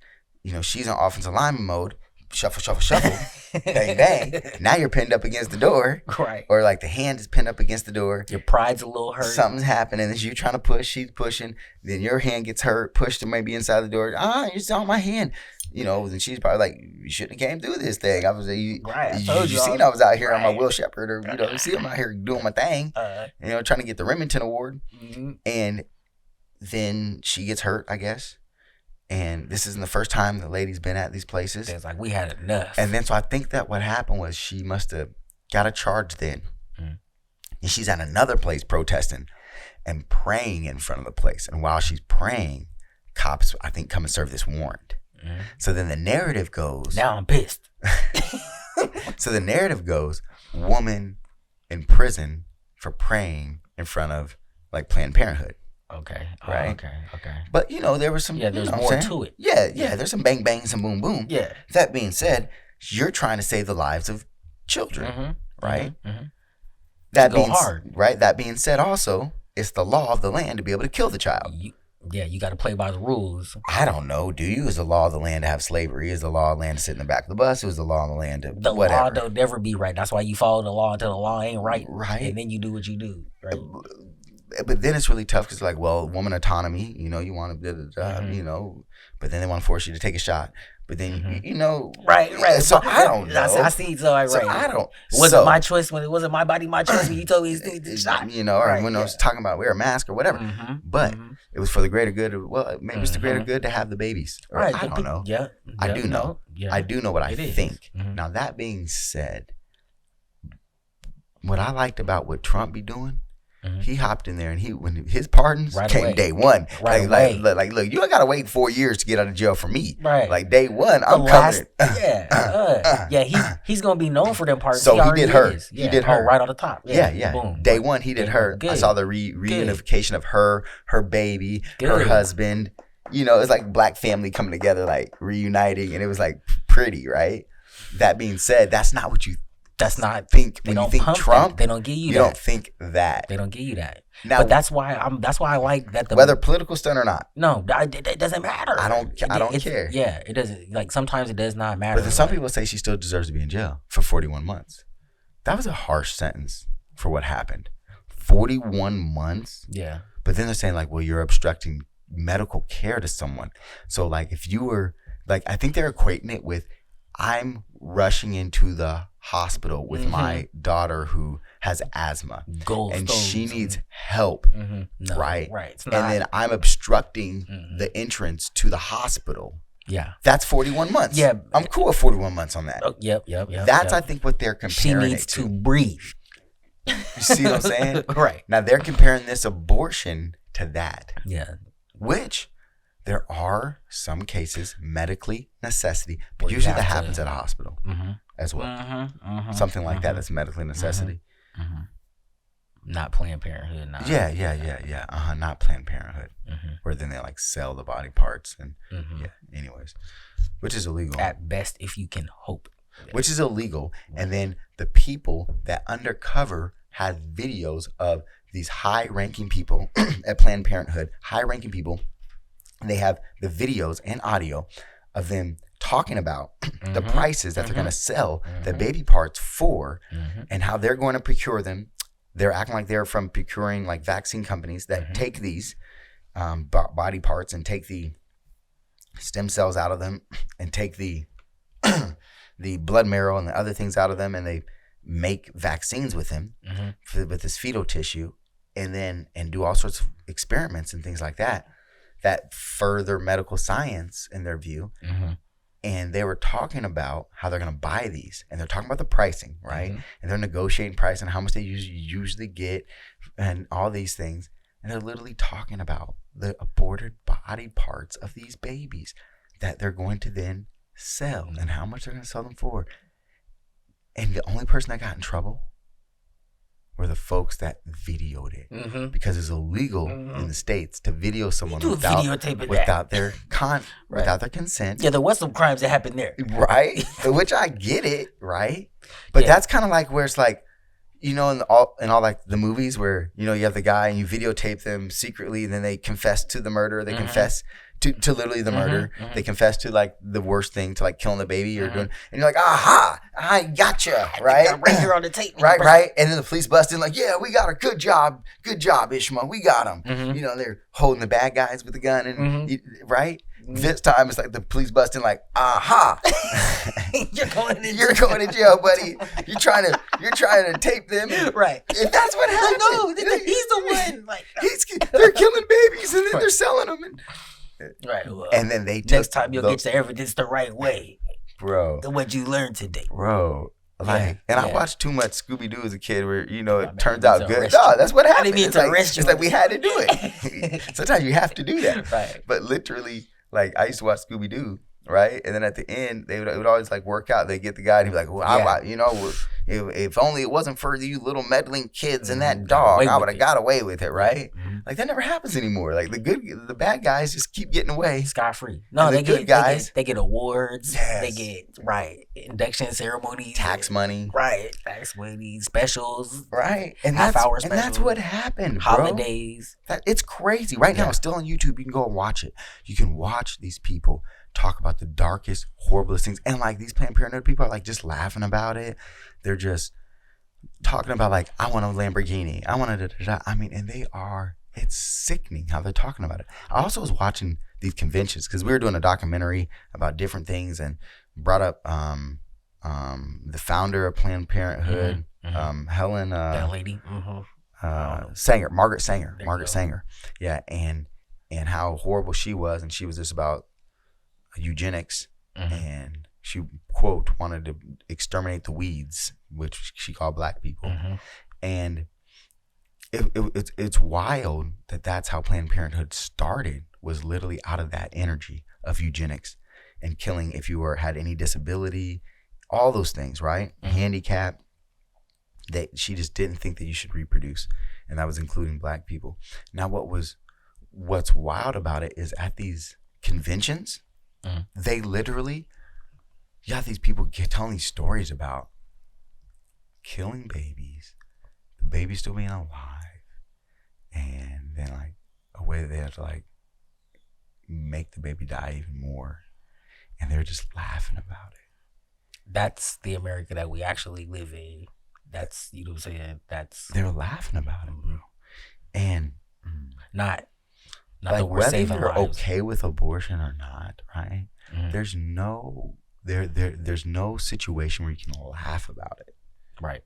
She's in offensive lineman mode. Shuffle, bang, bang. Now you're pinned up against the door. Right. Or the hand is pinned up against the door. Your pride's a little hurt. Something's happening. As you trying to push, she's pushing. Then your hand gets hurt, pushed to maybe inside the door. You saw my hand. Then she's probably like, you shouldn't have came through this thing. I was you seen I was out here on my Will Shepherd, or you see I'm out here doing my thing. Trying to get the Remington Award. Mm-hmm. And then she gets hurt, I guess. And this isn't the first time the lady's been at these places. It's like, we had enough. And then so I think that what happened was she must have got a charge then. And she's at another place protesting and praying in front of the place. And while she's praying, cops, I think, come and serve this warrant. So then the narrative goes. Now I'm pissed. So the narrative goes, woman in prison for praying in front of Planned Parenthood. Okay. Right. Okay. But there was some. Yeah, there's more to it. Yeah. There's some bang bang, some boom boom. Yeah. That being said, you're trying to save the lives of children, right? That being hard. Right. That being said, also, it's the law of the land to be able to kill the child. Yeah, you got to play by the rules. I don't know. Do you? Is the law of the land to have slavery? Is the law of the land to sit in the back of the bus? Or is the law of the land to the whatever? law don't never be right. That's why you follow the law until the law ain't right. Right. And then you do what you do. Right. But then it's really tough because, like, well, woman autonomy, you know, you want to, you know, but then they want to force you to take a shot. But then, you know. Right. So I don't know. I see. So, right. I don't. It wasn't my choice when it wasn't my body, my choice when you told me to take the shot. You know, or when I was talking about wear a mask or whatever. But it was for the greater good. Well, maybe it's the greater good to have the babies. Or, I don't know. Yeah. I do know. Yeah. I do know what I think. Now, that being said, what I liked about what Trump be doing, he hopped in there and when his pardons came away. Day one. Like, look, you don't gotta wait 4 years to get out of jail for me. Right. Like day one, I'm covered. He's gonna be known for them pardons. So he did her. Yeah. He did her right on the top. Yeah. Boom. Day one, he did her. Good. I saw the reunification of her baby, her husband. You know, it's like black family coming together, like reuniting, and it was like pretty, right? That being said, that's not what you. That's not think when you think Trump. They don't give you that. You don't think that. They don't give you that. Now, but that's why I like that. Whether political stunt or not. No, it doesn't matter. I don't care. Yeah, it doesn't. Like sometimes it does not matter. But then some people say she still deserves to be in jail for 41 months. That was a harsh sentence for what happened. 41 months. Yeah. But then they're saying like, well, you're obstructing medical care to someone. So like, if you were like, I think they're equating it with, I'm rushing into the hospital with my daughter who has asthma and she needs help, no, right? Right. And then I'm obstructing the entrance to the hospital. Yeah. That's 41 months. Yeah. I'm cool with 41 months on that. Oh, yep. That's, I think, what they're comparing. She needs to breathe. You see what I'm saying? Right. Now, they're comparing this abortion to that. Yeah. Which... there are some cases, medically necessity, but usually that happens at a hospital as well. Something like that that's medically necessity. Not Planned Parenthood. Not Not Planned Parenthood. Where then they like sell the body parts and anyways, which is illegal. At best, if you can hope. Which is illegal. And then the people that undercover had videos of these high-ranking people at Planned Parenthood, high-ranking people. They have the videos and audio of them talking about the prices that they're going to sell the baby parts for and how they're going to procure them. They're acting like they're from procuring like vaccine companies that take these body parts and take the stem cells out of them and take the the blood marrow and the other things out of them, and they make vaccines with them with this fetal tissue and do all sorts of experiments and things like that. That further medical science in their view. And they were talking about how they're going to buy these. And they're talking about the pricing, right? And they're negotiating price and how much they usually get and all these things. And they're literally talking about the aborted body parts of these babies that they're going to then sell and how much they're going to sell them for. And the only person that got in trouble were the folks that videoed it because it's illegal in the States to video someone without their without their consent. Yeah, there was some crimes that happened there. Right? Which I get it, right? But that's kind of like where it's like, you know, in all like the movies where, you know, you have the guy and you videotape them secretly and then they confess to the murder, they confess to literally the murder. They confess to like the worst thing, to like killing the baby or doing, and you're like, aha, I gotcha, right? Right here on the tape. Right. And then the police bust in like, yeah, we got her. Good job, Ishmael. We got him. You know, they're holding the bad guys with the gun and right. This time it's like the police bust in like, aha, you're going to jail, buddy. You're trying to tape them, right? If that's what happened, no, he's the one. Like they're killing babies and then they're selling them. Right. Well, and then they next time you'll get your evidence the right way, bro. What you learned today, bro. Like, I watched too much Scooby-Doo as a kid where, you know, it turns out good. No, that's what happened. It's like we had to do it. Sometimes you have to do that. Right. But literally, like, I used to watch Scooby-Doo right? And then at the end, it would always like work out. They get the guy and he'd be like, well, you know, if only it wasn't for you little meddling kids and that dog, I would have got away with it, right? Mm-hmm. Like that never happens anymore. Like the bad guys just keep getting away scot free. No, they get guys. They get awards. Yes. They get induction ceremonies, tax money, tax money, specials, and half-hour specials. And that's what happened, bro. Holidays. It's crazy. Right now, it's still on YouTube. You can go and watch it. You can watch these people talk about the darkest, horriblest things, and like these Planned Parenthood people are like just laughing about it. They're just talking about like, I want a Lamborghini. I want a I mean, and it's sickening how they're talking about it. I also was watching these conventions because we were doing a documentary about different things and brought up the founder of Planned Parenthood, Helen, that lady, Sanger, Margaret Sanger. Yeah. And how horrible she was. And she was just about eugenics and she, quote, wanted to exterminate the weeds, which she called black people. And it's wild that that's how Planned Parenthood started, was literally out of that energy of eugenics and killing if you had any disability, all those things, right? Handicap, that she just didn't think that you should reproduce. And that was including black people. Now what's wild about it is at these conventions, they literally, you got these people telling these stories about killing babies, the baby still being alive, and then like a way that they have to like make the baby die even more, and they're just laughing about it. That's the America that we actually live in. That's, you know what I'm saying? They're laughing about it, bro. And not like that we're whether saving you're lives. okay with abortion or not, right? There's no situation where you can laugh about it. Right.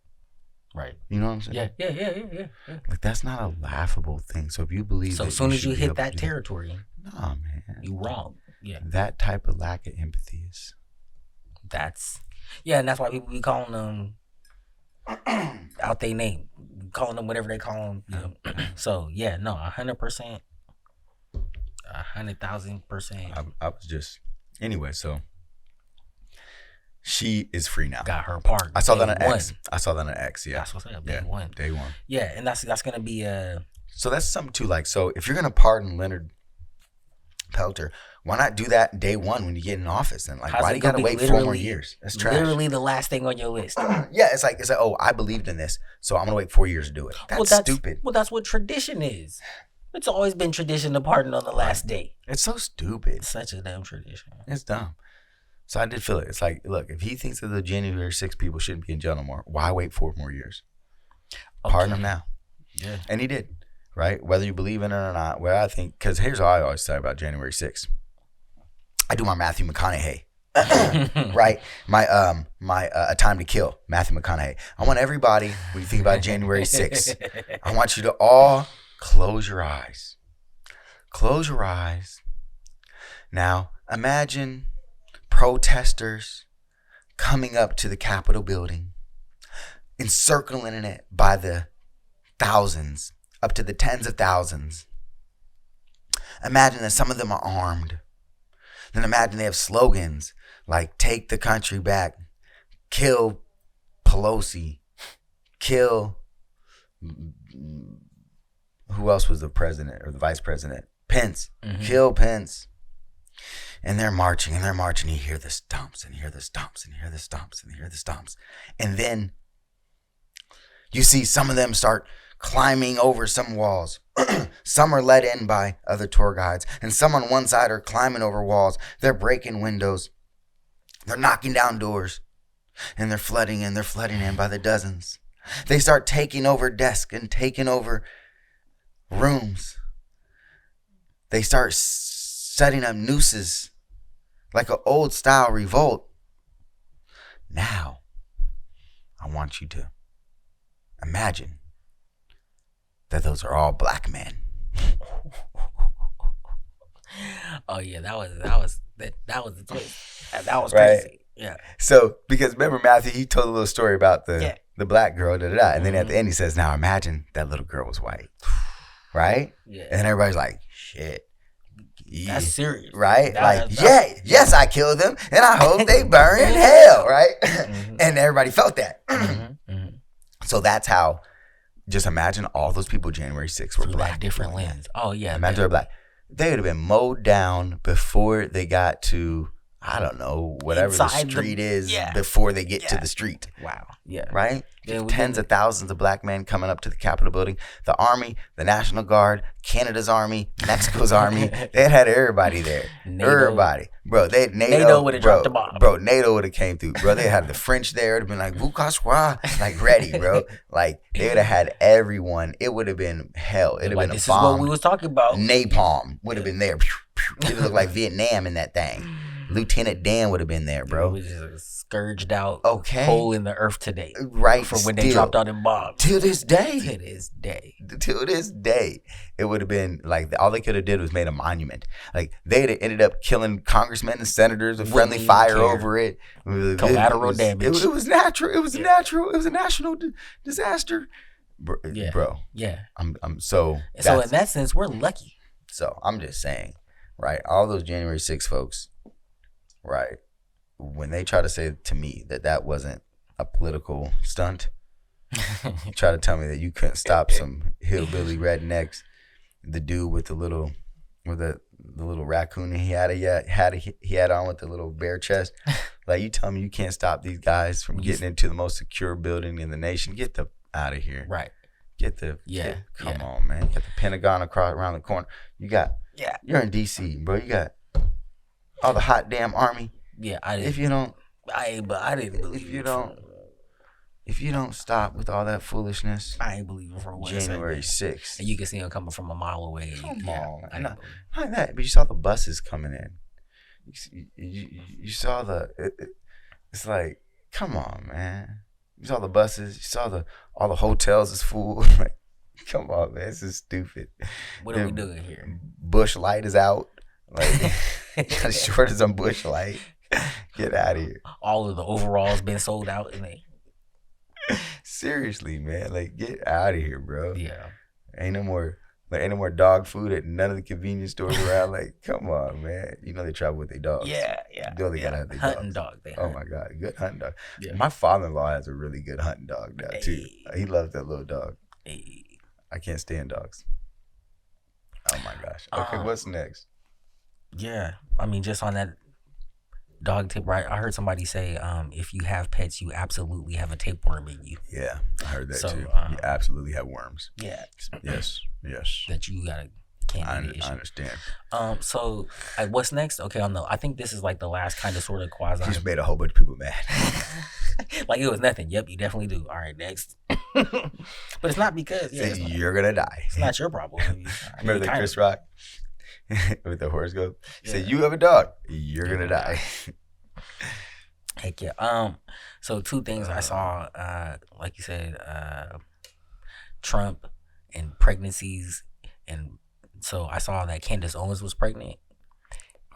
You know what I'm saying? Yeah. Like that's not a laughable thing. So if you believe so, as soon as you hit that territory, nah, man, you wrong. Yeah. That type of lack of empathy is. And that's why people be calling them out their name, calling them whatever they call them. You know? So 100%, 100,000%. I was just anyway. So she is free now. Got her part. I saw that on X. Yeah, that's what's up. Day one. Yeah, and that's gonna be So that's something too. Like, so if you're gonna pardon Leonard Peltier, why not do that day one when you get in office? And like, why do you gotta wait 4 more years? That's trash. Literally the last thing on your list. Yeah, it's like, oh, I believed in this, so I'm gonna wait 4 years to do it. That's stupid. Well, that's what tradition is. It's always been tradition to pardon on the last day. It's so stupid. It's such a damn tradition. It's dumb. So I did feel it. It's like, look, if he thinks that the January 6th people shouldn't be in jail no more, why wait 4 more years? Okay. Pardon him now. Yeah. And he did, right? Whether you believe in it or not, where I think, because here's what I always say about January 6th. I do my Matthew McConaughey, right? My A Time to Kill, Matthew McConaughey. I want everybody, when you think about January 6th, I want you to all close your eyes. Close your eyes. Now, imagine protesters coming up to the Capitol building, encircling it by the thousands, up to the tens of thousands. Imagine that some of them are armed. Then imagine they have slogans like "Take the country back," "Kill Pelosi," "Kill," who else was the president or the vice president? Pence. "Kill Pence." And they're marching. You hear the stomps and you hear the stomps and you hear the stomps and you hear the stomps. And then you see some of them start climbing over some walls. Some are let in by other tour guides. And some on one side are climbing over walls. They're breaking windows. They're knocking down doors. And they're flooding in by the dozens. They start taking over desks and taking over rooms. They start setting up nooses like an old style revolt. Now, I want you to imagine that those are all black men. Oh yeah, that was the twist. That was right? Crazy. Yeah. So because remember Matthew, he told a little story about the black girl, and then at the end he says, "Now imagine that little girl was white," right? Yeah. And everybody's like, "Shit, That's serious, right? Yes, I killed them, and I hope they burn in hell, right? And everybody felt that. So that's how. Just imagine all those people January 6th were black. Different lens. Oh yeah. Imagine they're black. They would have been mowed down before they got to, I don't know, whatever the street is before they get to the street. Wow. Yeah. Right? Tens of thousands of black men coming up to the Capitol building. The Army, the National Guard, Canada's Army, Mexico's Army. They had everybody there. Everybody. Bro, NATO would have dropped the bomb. Bro, NATO would have came through. Bro, they had the French there. It would have been like, Bukaswa, like ready, bro. Like, they would have had everyone. It would have been hell. It would have been a bomb. This is what we was talking about. Napalm would have been there. It would look like Vietnam in that thing. Lieutenant Dan would have been there, bro. It was just a scourged out hole in the earth today. Right. For when they dropped out in bombs. Till this day. Till this day. It would have been like, all they could have did was made a monument. Like, they'd have ended up killing congressmen and senators with friendly fire over it. Collateral damage. It was natural. It was natural. It was a national disaster. Bro. Yeah. I'm so. So in that sense, we're lucky. So I'm just saying, right? All those January 6th folks, right? When they try to say to me that wasn't a political stunt, try to tell me that you couldn't stop some hillbilly rednecks, the dude with the little raccoon he had on with the little bare chest, like, you tell me you can't stop these guys from getting into the most secure building in the nation? Get the out of here, right? Come on, man. You got the Pentagon around the corner. You're in DC, bro. You got all the hot damn army. Yeah, if you don't stop with all that foolishness, I ain't believing for one January 6th. And you can see them coming from a mile away. Come on, not that, but you saw the buses coming in. You saw it's like, come on, man. You saw the buses. You saw all the hotels is full. Like, come on, man. This is stupid. What are we doing here? Bush Light is out. Like, as short as some Bush Light. Get out of here. All of the overalls been sold out, and they. Seriously, man. Like, get out of here, bro. Yeah. Ain't no more dog food at none of the convenience stores around. Like, come on, man. You know they travel with their dogs. Yeah. You know they gotta have their hunting dog. Oh my God, good hunting dog. Yeah. My father-in-law has a really good hunting dog now too. He loves that little dog. I can't stand dogs. Oh my gosh. Okay, what's next? Yeah, I mean, just on that dog tip, right? I heard somebody say, if you have pets, you absolutely have a tapeworm in you. Yeah, I heard that too. You absolutely have worms. Yeah. Yes. That you gotta candy. I understand. So what's next? Okay, I think this is like the last kind of sort of quasi. You just made a whole bunch of people mad. Like it was nothing. Yep, you definitely do. All right, next. But it's not because you're gonna die. It's not your problem. Remember that Chris Rock? With the horoscope, say you have a dog, you're gonna die. Heck yeah. So two things I saw, like you said, Trump and pregnancies, and so I saw that Candace Owens was pregnant.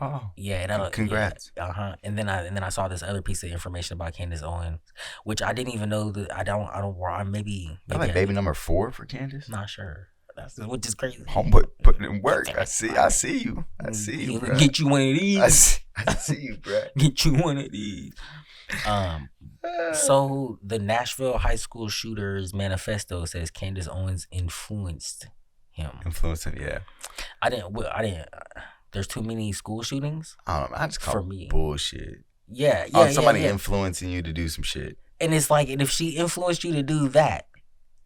Oh yeah, and congrats. Yeah, and then I saw this other piece of information about Candace Owens, which I didn't even know that maybe like baby number 4 for Candace. Not sure. Which is crazy. Homeboy putting in work. I see you. Bro. Get you one of these. I see you, bro. Get you one of these. So the Nashville high school shooters manifesto says Candace Owens influenced him. Yeah. I didn't. There's too many school shootings. I don't know. I just call it bullshit. Yeah. Somebody influencing you to do some shit. And it's like, and if she influenced you to do that.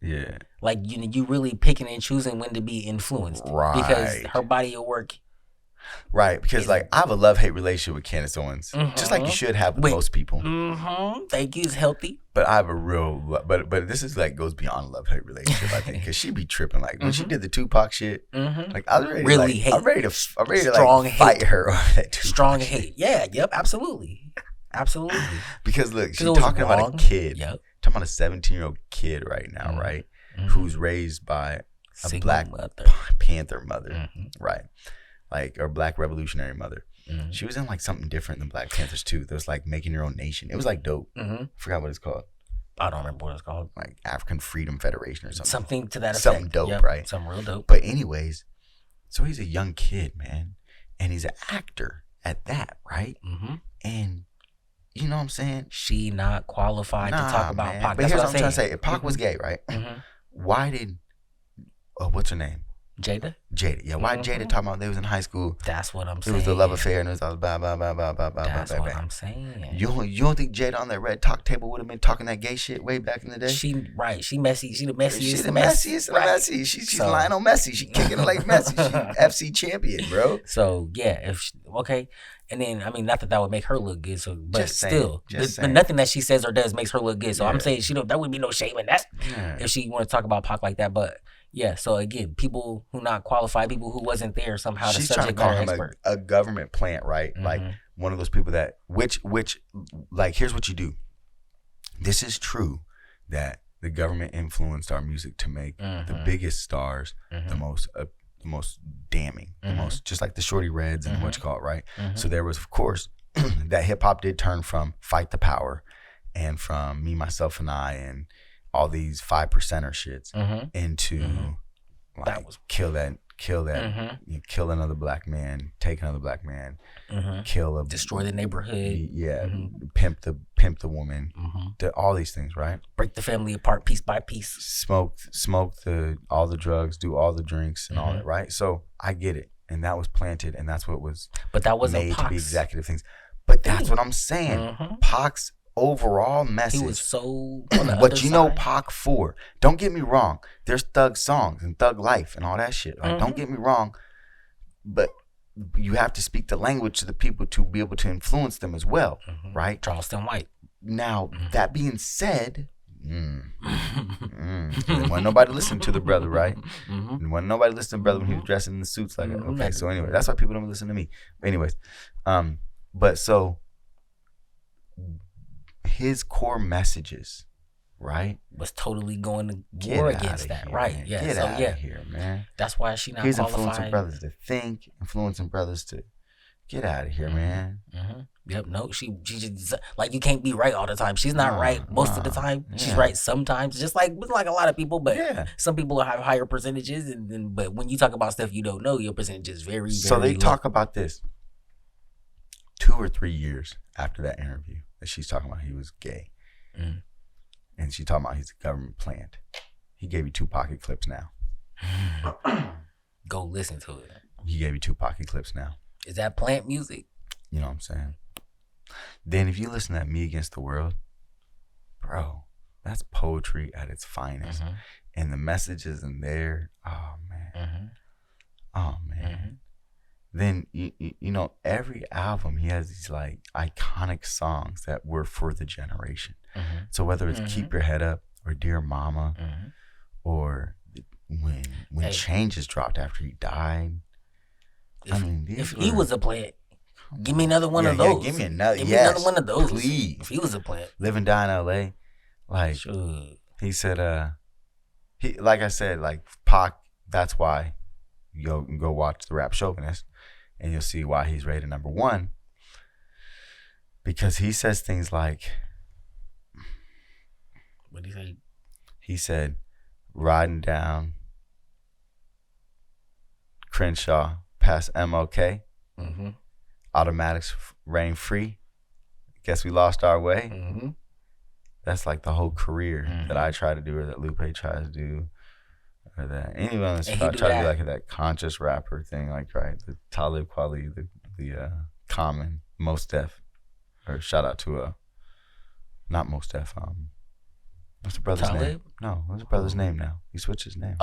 Yeah. Like, you really picking and choosing when to be influenced. Right. Because her body of work. Right. Because, like, I have a love-hate relationship with Candace Owens. Mm-hmm. Just like you should have with most people. Mm-hmm. Thank you. It's healthy. But I have a real... But this is, like, goes beyond love-hate relationship, I think. Because she be tripping. Like, when she did the Tupac shit, like, I was ready to, hate. I'm ready to fight her over that Tupac Strong shit. hate. Yeah. Yep. Absolutely. Because, look, she's talking about a kid. Yep. Talking about a 17-year-old kid right now, right? Mm-hmm. Who's raised by a Black Panther mother, right? Like, or Black Revolutionary mother. Mm-hmm. She was in like something different than Black Panthers too. There was like Making Your Own Nation. It was like dope. I forgot what it's called. I don't remember what it's called. Like African Freedom Federation or something. Something to that effect. Something dope, right? Something real dope. But anyways, so he's a young kid, man. and he's an actor at that, right? Mm-hmm. And you know what I'm saying? She not qualified to talk about man. Pac. But That's here's what what I'm trying to say. If Pac Mm-hmm. was gay, right? Mm-hmm. Why did what's her name? Jada. Yeah, why Jada talking about they was in high school? That's what I'm It saying. was the love affair and it was all blah blah blah blah blah blah. That's blah, what blah. I'm saying. You don't think Jada on that red talk table would have been talking that gay shit way back in the day? She messy. She the messiest. She's the messiest of the messy. She's Lionel Messi. She kicking it like Messi. She FC champion, bro. So yeah, okay. And then I mean, not that would make her look good. So, but Just still, saying. nothing that she says or does makes her look good. So I'm saying that would be no shame in that if she want to talk about Pac like that. But yeah, so again, people who not qualified, people who wasn't there somehow. She's the subject trying to call matter him expert. a government plant, right? Mm-hmm. Like one of those people that which like here's what you do. This is true that the government influenced our music to make the biggest stars, the most damning, the most, just like the Shorty Reds and what you call it, right? So there was, of course, that hip hop did turn from Fight the Power and from Me, Myself, and I and all these 5%er shits into like that was kill that, you kill another black man, take another black man, destroy the neighborhood, pimp the woman, all these things, right? break the family apart piece by piece, smoke all the drugs, do all the drinks and all that, right? So I get it, and that was planted, and that's what was. But that wasn't made Pac's to be executive things. But that's what I'm saying. Pac's overall message. He was so. But you know Pac for. Don't get me wrong. There's thug songs and thug life and all that shit. Like, don't get me wrong. But you have to speak the language to the people to be able to influence them as well, right? Charleston White. Now, that being said, there wasn't nobody listen to the brother, right? There wasn't nobody listen to the brother when he was dressing in the suits like that. Okay, so anyway, that's why people don't listen to me. But anyways, but so his core messages, right, was totally going to war against that, here, right? Man. Yeah, Get so out of here, man. That's why she not He's qualified. influencing brothers to think, influencing brothers to get out of here, man. Yep, no, she just like you can't be right all the time. She's not right most of the time. She's right sometimes, just like a lot of people. But some people have higher percentages, but when you talk about stuff you don't know, your percentage is very, very So they low. talk about this 2 or 3 years after that interview that she's talking about he was gay, and she's talking about he's a government plant. He gave you 2 pocket clips now. Go listen to it. He gave you 2 pocket clips now. Is that plant music? You know what I'm saying? Then if you listen to that Me Against the World, bro, that's poetry at its finest. And the messages in there, oh man. Oh man. Then you know, every album he has these like iconic songs that were for the generation. So whether it's Keep Your Head Up or Dear Mama or when Changes dropped after he died. If he was a plant, give me another one of those. Give me another. Give me another one of those, please. If he was a plant, Live and Die in L.A. Like he said, he like I said, like Pac. That's why you go watch the Rap Chauvinist, and you'll see why he's rated number 1. Because he says things like, what did he say? He said, riding down Crenshaw past MLK. Automatics reign free. Guess we lost our way. That's like the whole career that I try to do, or that Lupe tries to do, or that anyone that's try to do like that conscious rapper thing, like right, the Talib Kweli, the Common, Mos Def, or shout out to not Mos Def, what's the brother's name? No, what's the brother's name now? He switched his name.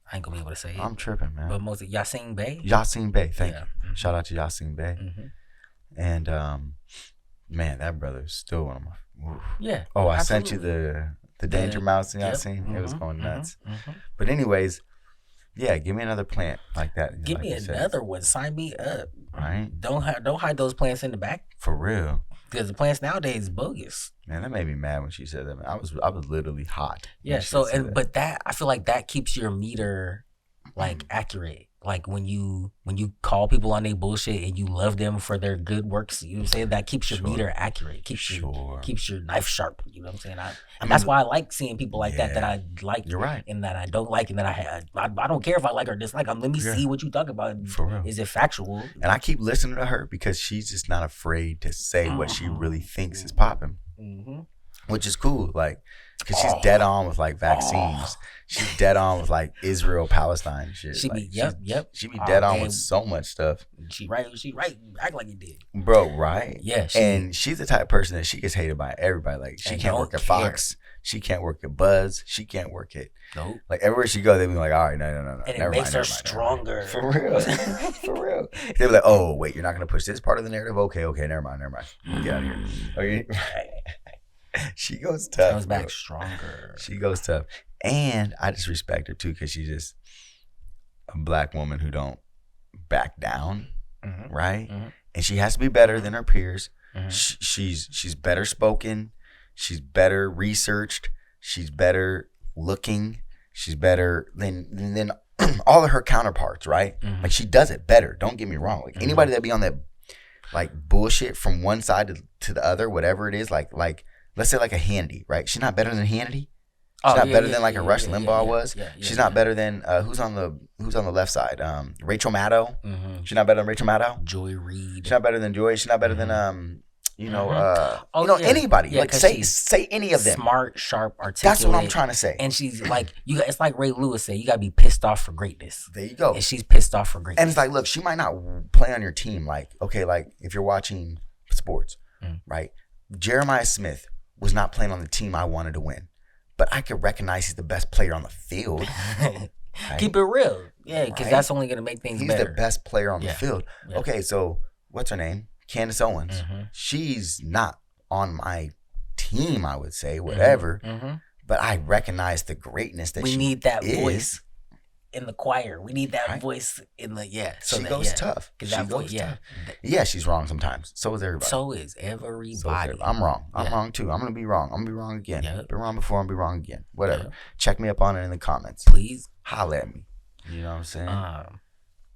I ain't gonna be able to say it. I'm tripping, man. But mostly Yasin Bey. Yasin Bey, thank you. Shout out to Yasin Bey. And man, that brother is still one of my. Oof. Yeah. Oh, I sent you the Danger Mouse in Yasin. It was going nuts. But anyways, yeah, give me another plant like that. Give me another one. Sign me up. Right. Don't hide those plants in the back. For real. Because the plants nowadays is bogus. Man, that made me mad when she said that. Man, I was literally hot. Yeah. So but that I feel like that keeps your meter like accurate. like when you call people on their bullshit and you love them for their good works, you know what I'm saying? That keeps your meter accurate, keeps your knife sharp. You know what I'm saying? And that's why I like seeing people like that I like. You're right. And that I don't like, and that I don't care if I like or dislike. Let me see what you talk about. For real. Is it factual? And I keep listening to her because she's just not afraid to say what she really thinks is popping. Which is cool, like, because she's dead on with like vaccines. She's dead on with like Israel Palestine shit. She be yep. She be dead on with so much stuff. She right. Act like you did, bro. Right? Yeah. And she's the type of person that she gets hated by everybody. Like she can't work at Fox. She can't work at Buzz. She can't work at like everywhere she go. They be like, all right, no. And it makes her stronger. For real, for real. They be like, oh wait, you're not gonna push this part of the narrative. Okay, never mind. Get out of here. Okay. She goes tough. Comes back stronger. She goes tough. And I just respect her too because she's just a black woman who don't back down, right? And she has to be better than her peers. She's better spoken. She's better researched. She's better looking. She's better than all of her counterparts, right? Like she does it better. Don't get me wrong. Like anybody that be on that like bullshit from one side to the other, whatever it is, like let's say like a Handy, right? She's not better than Handy. She's not better than like a Rush Limbaugh was. She's not better than who's on the left side? Rachel Maddow. She's not better than Rachel Maddow. Joy Reid. She's not better than Joy. She's not better than anybody. Like say any of them. Smart, sharp, articulate. That's what I'm trying to say. And she's like it's like Ray Lewis said, you gotta be pissed off for greatness. There you go. And she's pissed off for greatness. And it's like, look, she might not play on your team. Like, okay, like if you're watching sports, right? Jeremiah Smith was not playing on the team I wanted to win. But I could recognize he's the best player on the field. Right? Keep it real. Yeah, because that's only going to make things better. He's the best player on the field. Yeah. Okay, so what's her name? Candace Owens. She's not on my team, I would say, whatever. But I recognize the greatness that we need that voice in the choir. We need that voice in the So she goes tough. She goes tough. Yeah, she's wrong sometimes. So is everybody. So is everybody. I'm wrong. I'm wrong too. I'm gonna be wrong. I'm gonna be wrong again. Been wrong before. I'm gonna be wrong again. Whatever. Check me up on it in the comments, please. Holla at me. You know what I'm saying?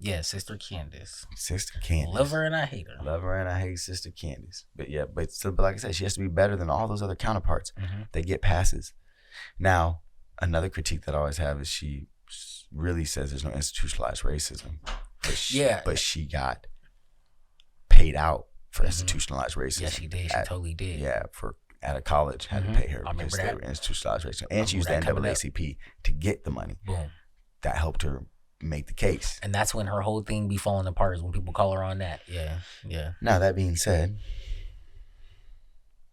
Yeah, Sister Candace. Sister Candace. Love her and I hate her. Love her and I hate Sister Candace. But still, like I said, she has to be better than all those other counterparts that get passes. Now, another critique that I always have is she really says there's no institutionalized racism, but she got paid out for institutionalized racism. Yeah, she did. She totally did. Yeah, at a college had to pay her because they were institutionalized racism, and she used the NAACP to get the money. Boom, that helped her make the case. And that's when her whole thing be falling apart is when people call her on that. Yeah. Now that being said,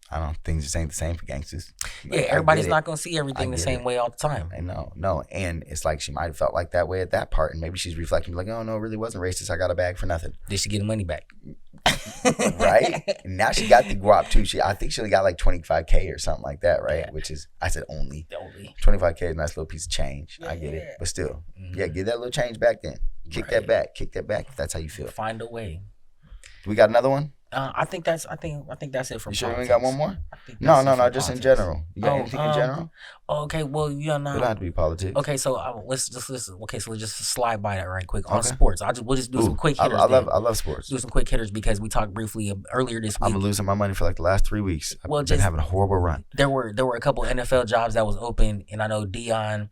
I don't think just ain't the same for gangsters. Like, everybody's not gonna see everything the same way all the time. I know, no, and it's like she might have felt like that way at that part, and maybe she's reflecting, like, oh no, it really wasn't racist. I got a bag for nothing. Did she get the money back? Right? And now she got the guap too. I think she only got like $25K or something like that, right? Yeah. Which is, I said only. 25K is a nice little piece of change. I get it, but still, get that little change back then. Kick that back if that's how you feel. Find a way. We got another one. I think that's it from. You sure we ain't got one more? No, just in general. You got anything in general? Okay, well, It don't have to be politics. Okay, so let's just listen. Okay, so let's just slide by that right quick on sports. We'll just do some quick hitters. I love sports. Do some quick hitters because we talked briefly earlier this week. I've been losing my money for like the last 3 weeks. I've been having a horrible run. There were a couple NFL jobs that was open, and I know Deion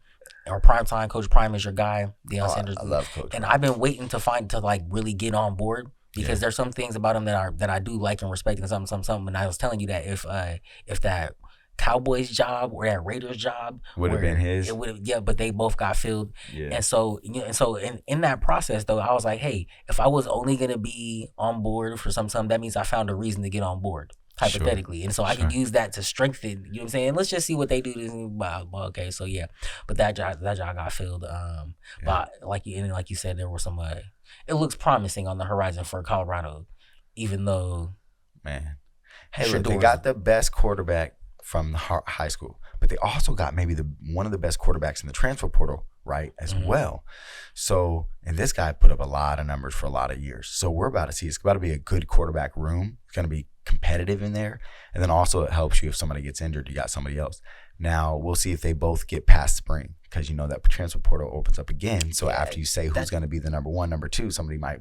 or Primetime Coach Prime is your guy, Deion Sanders. I love Coach. And I've been waiting to like really get on board. Because there's some things about him that I do like and respect and something. And I was telling you that if that Cowboys job or that Raiders job would have been his, it would have, but they both got filled. Yeah. And so in that process though, I was like, hey, if I was only gonna be on board for something, that means I found a reason to get on board. Hypothetically, and so I can use that to strengthen. You know what I'm saying? Let's just see what they do. Okay, so yeah, but that job got filled. But like you said, there were some. It looks promising on the horizon for Colorado, even though. Man, hey, look, they got the best quarterback from the high school, but they also got maybe one of the best quarterbacks in the transfer portal, right, as well. So, and this guy put up a lot of numbers for a lot of years. So we're about to see. It's about to be a good quarterback room. It's going to be competitive in there, and then also it helps you if somebody gets injured, you got somebody else. Now we'll see if they both get past spring because you know that transfer portal opens up again. So after you say who's going to be the number 1, number 2, somebody might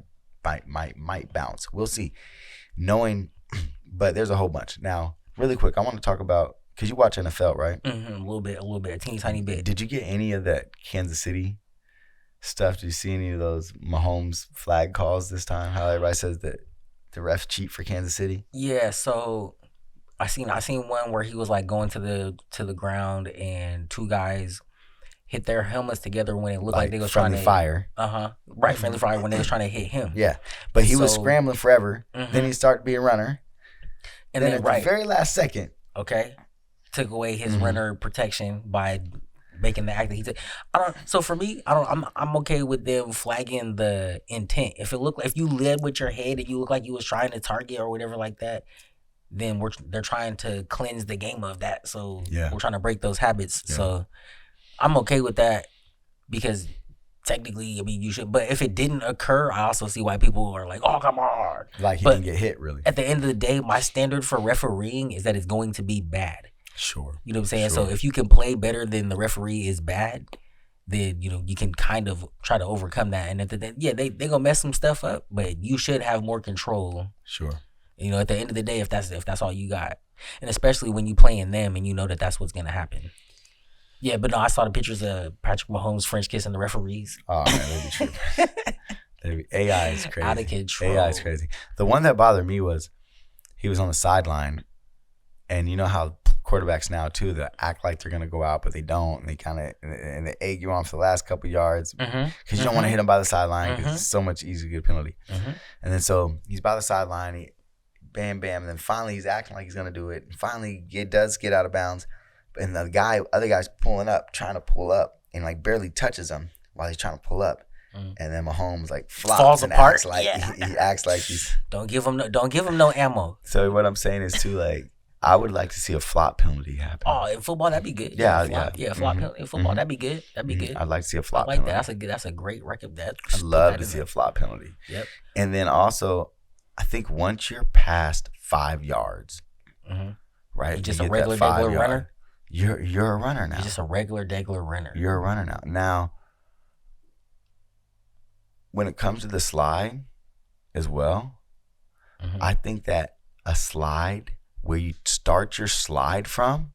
bounce. We'll see. But there's a whole bunch. Now, really quick, I want to talk about, because you watch NFL, right? Mm-hmm, a little bit, a teeny tiny bit. Did you get any of that Kansas City stuff? Did you see any of those Mahomes flag calls this time? How everybody says that the refs cheat for Kansas City? Yeah, so I seen one where he was like going to the ground and 2 guys hit their helmets together when it looked like they was trying to fire. Right, friendly fire when they was trying to hit him. Yeah, but he was scrambling forever. Then he started being a runner, and then at the very last second, took away his runner protection by making the act that he took. So for me, I'm okay with them flagging the intent. If you led with your head and you look like you was trying to target or whatever like that, then they're trying to cleanse the game of that. So we're trying to break those habits. Yeah. So I'm okay with that because technically, I mean, you should. But if it didn't occur, I also see why people are like, "Oh, come on!" Like he didn't get hit, really. At the end of the day, my standard for refereeing is that it's going to be bad. Sure. You know what I'm saying? Sure. So if you can play better than the referee is bad, then you can kind of try to overcome that. And at the end, they gonna mess some stuff up, but you should have more control. Sure. At the end of the day, if that's all you got, and especially when you playing them and you know that that's what's gonna happen. Yeah, but no, I saw the pictures of Patrick Mahomes French kissing the referees. Oh man, that'd be AI is crazy. Out of control. AI is crazy. The one that bothered me was he was on the sideline, and you know how quarterbacks now too that act like they're gonna go out but they don't, and they kind of and they egg you on for the last couple yards because you don't want to hit them by the sideline because it's so much easier to get a penalty. And then so he's by the sideline, he bam, and then finally he's acting like he's gonna do it. And finally, it does get out of bounds, and the other guy's trying to pull up, and like barely touches him while he's trying to pull up. And then Mahomes like falls apart. Acts like he acts like he's don't give him no ammo. So what I'm saying is too, like, I would like to see a flop penalty happen. Oh, in football that'd be good. Yeah, flop penalty in football that'd be good. That'd be good. I'd like to see a flop. I like penalty. that. That's a great record. I'd love to see a flop penalty. Yep. And then also, I think once you're past 5 yards, right, you're just a regular degular runner. You're a runner now. You're just a regular degular runner. You're a runner now. Now, when it comes to the slide, as well, I think that a slide where you start your slide from,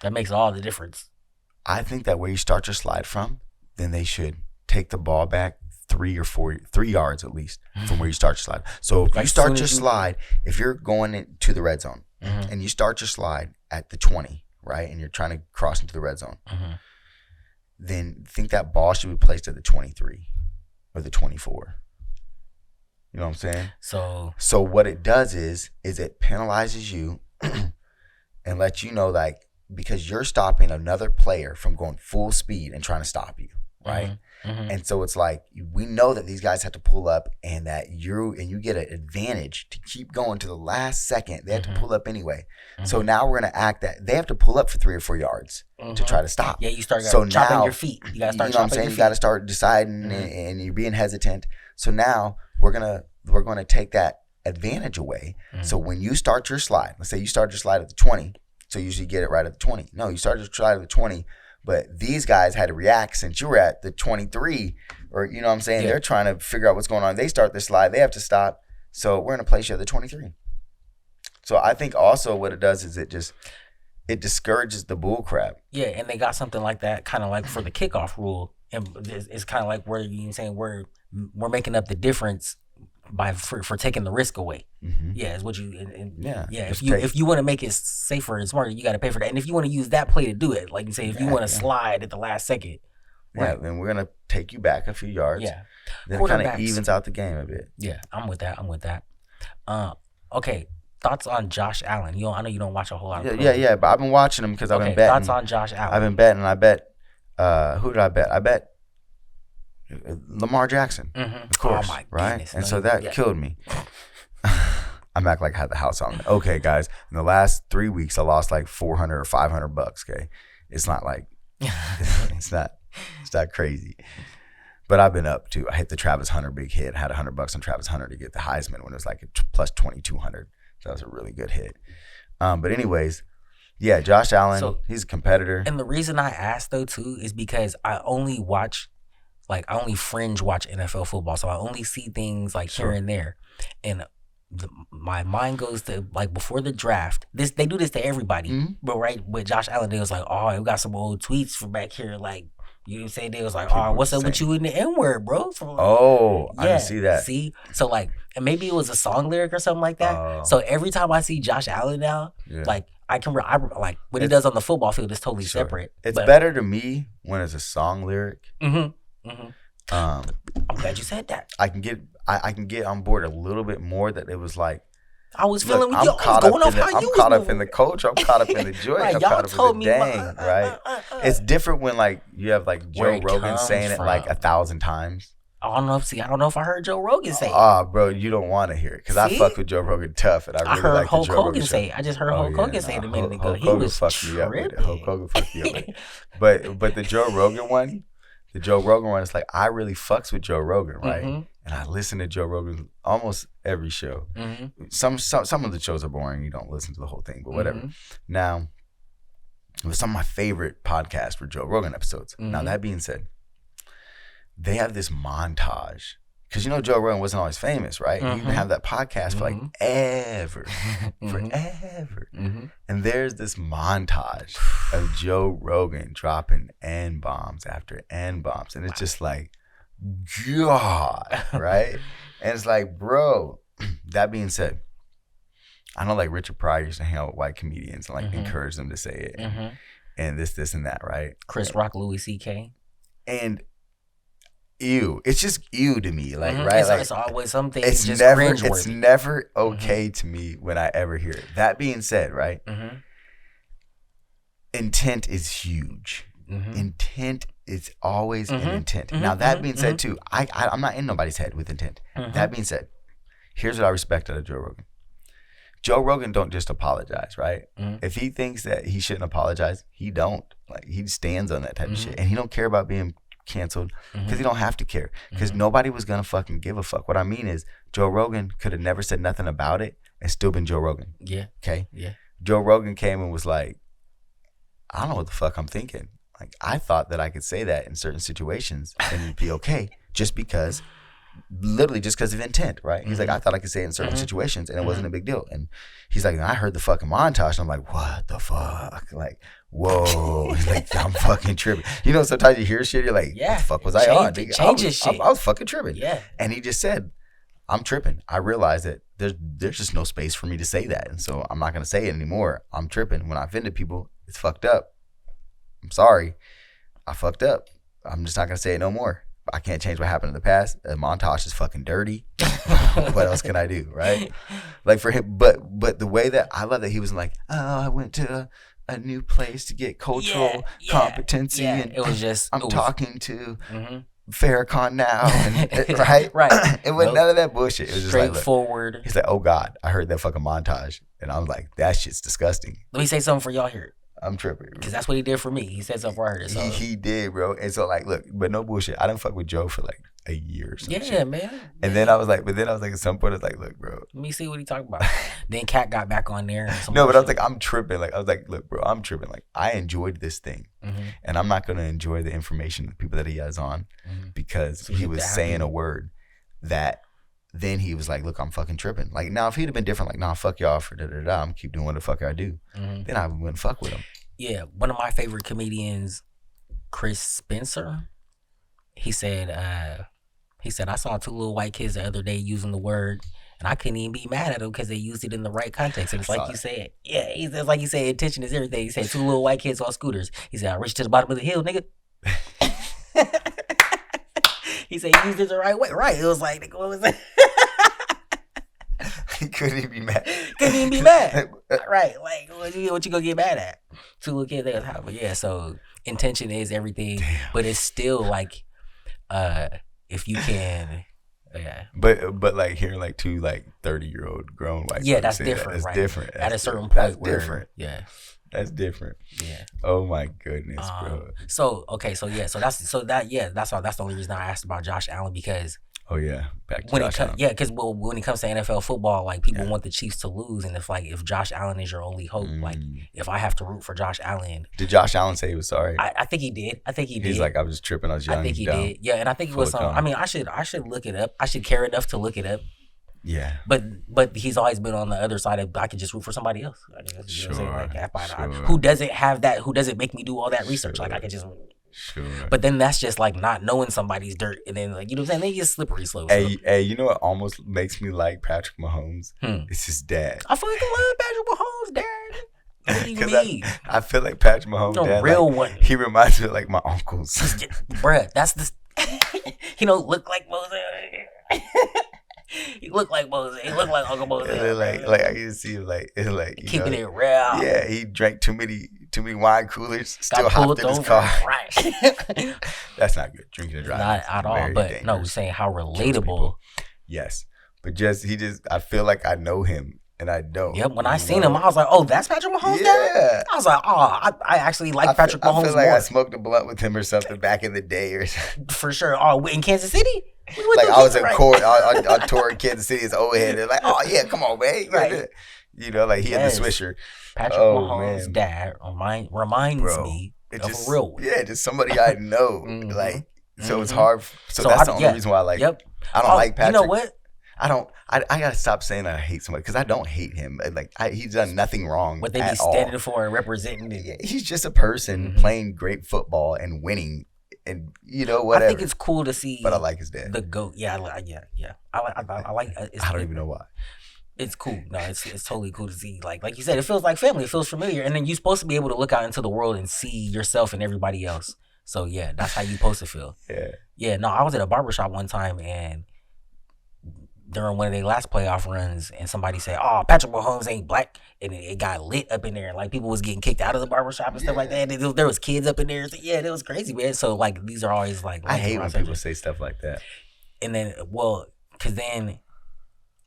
that makes all the difference. I think that where you start your slide from, then they should take the ball back 3 yards at least from where you start your slide. So if you start your slide, if you're going into the red zone and you start your slide at the 20, right, and you're trying to cross into the red zone, then I think that ball should be placed at the 23 or the 24. You know what I'm saying? So what it does is it penalizes you and lets you know, like, because you're stopping another player from going full speed and trying to stop you, right? And so it's like, we know that these guys have to pull up, and that you get an advantage to keep going to the last second. They have to pull up anyway. So now we're going to act that they have to pull up for 3 or 4 yards to try to stop. Yeah, you start chopping your feet. You got to start chopping your feet. You know what I'm saying? You got to start deciding and you're being hesitant. So now we're going to take that advantage away. So when you start your slide, let's say you start your slide at the 20, so you usually get it right at the 20. No, you start your slide at the 20, but these guys had to react since you were at the 23, or you know what I'm saying? Yeah. They're trying to figure out what's going on. They start the slide, they have to stop. So we're going to place you at the 23. So I think also what it does is it discourages the bull crap. Yeah, and they got something like that, kind of like for the kickoff rule. And it's kind of like where you're saying we're making up the difference for taking the risk away. Yeah, is what you if you want to make it safer and smarter, you got to pay for that. And if you want to use that play to do it, like you say, if you want to slide at the last second, right, then we're gonna take you back a few yards. Yeah, then it kind of evens out the game a bit. Yeah, I'm with that. Okay, thoughts on Josh Allen? I know you don't watch a whole lot of yeah, but I've been watching him because I've been betting. Thoughts on Josh Allen? I've been betting. I bet. Who did I bet? I bet Lamar Jackson, of course, right? Goodness, and so that killed me. I'm acting like I had the house on. Okay, guys, in the last 3 weeks, I lost like $400 or $500. Okay, it's not like it's not crazy, but I've been up too. I hit the Travis Hunter big hit. I had $100 on Travis Hunter to get the Heisman when it was like plus 2,200. So that was a really good hit. But anyways, Yeah, Josh Allen. So he's a competitor. And the reason I asked though too is because I only fringe watch NFL football, so I only see things like here and there, and my mind goes to like before the draft. They do this to everybody, but right with Josh Allen, they was like, oh, we got some old tweets from back here, like you know what I'm saying. They was like, oh, what's up with you in the N word, bro? From, I didn't see that. See, so like, and maybe it was a song lyric or something like that. So every time I see Josh Allen now, like. I like what he does on the football field is totally separate. It's better to me when it's a song lyric. I'm glad you said that. I can get on board a little bit more that it was like I was feeling I'm caught up in the coach. I'm caught up in the joy. Right, I'm y'all caught up told in me the dang. Right. It's different when like you have like Joe Rogan saying it like 1,000 times. I don't know if I heard Joe Rogan say it. Bro, you don't want to hear it because I fuck with Joe Rogan tough, and I really like Hulk the Joe Hogan Rogan say it. I just heard Hulk Hogan say it a minute ago. Hulk Hogan fucked me up with it. Hulk Hogan fucked me up with it. But the Joe Rogan one is like I really fucks with Joe Rogan, right? And I listen to Joe Rogan almost every show. Some of the shows are boring. You don't listen to the whole thing, but whatever. Now, it was some of my favorite podcasts were Joe Rogan episodes. Now that being said, they have this montage. Because you know Joe Rogan wasn't always famous, right? He didn't have that podcast for like forever. And there's this montage of Joe Rogan dropping N-bombs after N-bombs. And it's just like, God, right? And it's like, bro, that being said, I know like Richard Pryor used to hang out with white comedians and like encourage them to say it. And this, and that, right? Chris Rock, Louis C.K. And ew, it's just ew to me, like right, it's always something. It's just never okay to me when I ever hear it. That being said, right, intent is huge. Intent is always an intent. Now that being said, too, I'm not in nobody's head with intent. That being said, here's what I respect out of Joe Rogan. Joe Rogan don't just apologize, right? If he thinks that he shouldn't apologize, he don't. Like he stands on that type of shit, and he don't care about being canceled because he don't have to care because nobody was gonna fucking give a fuck. What I mean is Joe Rogan could have never said nothing about it and still been Joe Rogan. Okay. Joe Rogan came and was like, I don't know what the fuck I'm thinking. Like I thought that I could say that in certain situations and it'd be okay just because of intent, right? He's like, I thought I could say it in certain situations and it wasn't a big deal. And he's like, I heard the fucking montage and I'm like, what the fuck? Like, whoa. He's like, I'm fucking tripping. You know, sometimes you hear shit, you're like, what the fuck was I on? I was fucking tripping. And he just said, I'm tripping. I realized that there's just no space for me to say that. And so I'm not going to say it anymore. I'm tripping. When I offended people, it's fucked up. I'm sorry. I fucked up. I'm just not going to say it no more. I can't change what happened in the past. The montage is fucking dirty. What else can I do, right? Like for him, but the way that I love that he was like, oh, I went to a new place to get cultural competency, and it was just I'm talking to Farrakhan now, and, right? It wasn't none of that bullshit. It was just straightforward. Like, he's like, oh God, I heard that fucking montage, and I was like, that shit's disgusting. Let me say something for y'all here. I'm tripping. Because that's what he did for me. He said something for her. So. He did, bro. And so, like, look, but no bullshit. I didn't fuck with Joe for like a year or something. Yeah, man. And then I was like, at some point, I was like, look, bro. Let me see what he talking about. Then Kat got back on there. No, but I was like, I'm tripping. Like, I was like, look, bro, I'm tripping. Like, I enjoyed this thing. And I'm not going to enjoy the information, the people that he has on, because he was saying a word that then he was like, look, I'm fucking tripping. Like, now, if he'd have been different, like, nah, fuck y'all for da-da-da, I'm keep doing what the fuck I do, then I wouldn't fuck with him. Yeah, one of my favorite comedians, Chris Spencer, he said, I saw two little white kids the other day using the word, and I couldn't even be mad at them because they used it in the right context. And it's like you said, it's like you said, intention is everything. He said, two little white kids on scooters. He said, I reached to the bottom of the hill, nigga. He said, he used it the right way. Right. It was like, nigga, what was that? He couldn't even be mad. Right. Like, what you gonna get mad at? Two little kids, they was hot. But yeah, so intention is everything. Damn. But it's still like, if you can, But like hearing like two like 30-year-old grown white people that's say different. That's right? different. At a certain point, that's different. That's different. Yeah. Oh my goodness, bro. That's the only reason I asked about Josh Allen because Oh yeah, back to When Josh Allen. Yeah, because when it comes to NFL football, like people want the Chiefs to lose, and if Josh Allen is your only hope, like if I have to root for Josh Allen, did Josh Allen say he was sorry? I think he did. He's like, I was tripping. I was young. I think he did. Yeah, and I think it was some. I mean, I should look it up. I should care enough to look it up. Yeah, but he's always been on the other side of I could just root for somebody else. Sure. Who doesn't have that? Who doesn't make me do all that research? Like I could just. Sure. But then that's just like not knowing somebody's dirt, and then like you know what I'm saying, they get slippery slope. Hey, you know what almost makes me like Patrick Mahomes? It's his dad. I fucking love Patrick Mahomes' dad. What do you mean? I feel like Patrick Mahomes' dad, real one. He reminds me of like my uncles. Bruh, that's the. He don't look like Moses. He looked like Moses. He looked like Uncle Moses. Like I can see him like keeping it real. Yeah, he drank too many wine coolers. Still hopped in his car. Right. That's not good. Drinking and driving. Not at all. But dangerous. No, we're saying how relatable. Yes, but I feel like I know him. And I don't. Yep. When I seen him, I was like, "Oh, that's Patrick Mahomes." Yeah. I was like, "Oh, I actually like Patrick Mahomes." I feel like more. I smoked a blunt with him or something back in the day, or something. For sure. Oh, in Kansas City. Like I was in court on tour in Kansas City as old head. They're like, "Oh yeah, come on, man." Right. You know, like he had the swisher. Patrick Mahomes' dad reminds me of a real one. Yeah, just somebody I know. Like, so it's hard. So that's the only reason why I like. Yep. I don't like Patrick. You know what? I gotta stop saying that I hate somebody because I don't hate him. Like he's done nothing wrong. What they be standing for and representing. He's just a person playing great football and winning, and you know whatever. I think it's cool to see. But I like his dad. The GOAT. Yeah. I like. I don't even know why. It's cool. No, it's totally cool to see. Like you said, it feels like family. It feels familiar, and then you're supposed to be able to look out into the world and see yourself and everybody else. So yeah, that's how you're supposed to feel. Yeah. Yeah. No, I was at a barbershop one time and. During one of their last playoff runs, and somebody said, "Oh, Patrick Mahomes ain't black," and it got lit up in there. Like people was getting kicked out of the barbershop and stuff like that. And there was kids up in there. So, yeah, it was crazy, man. So like these are always like I hate when people say stuff like that. And then, because then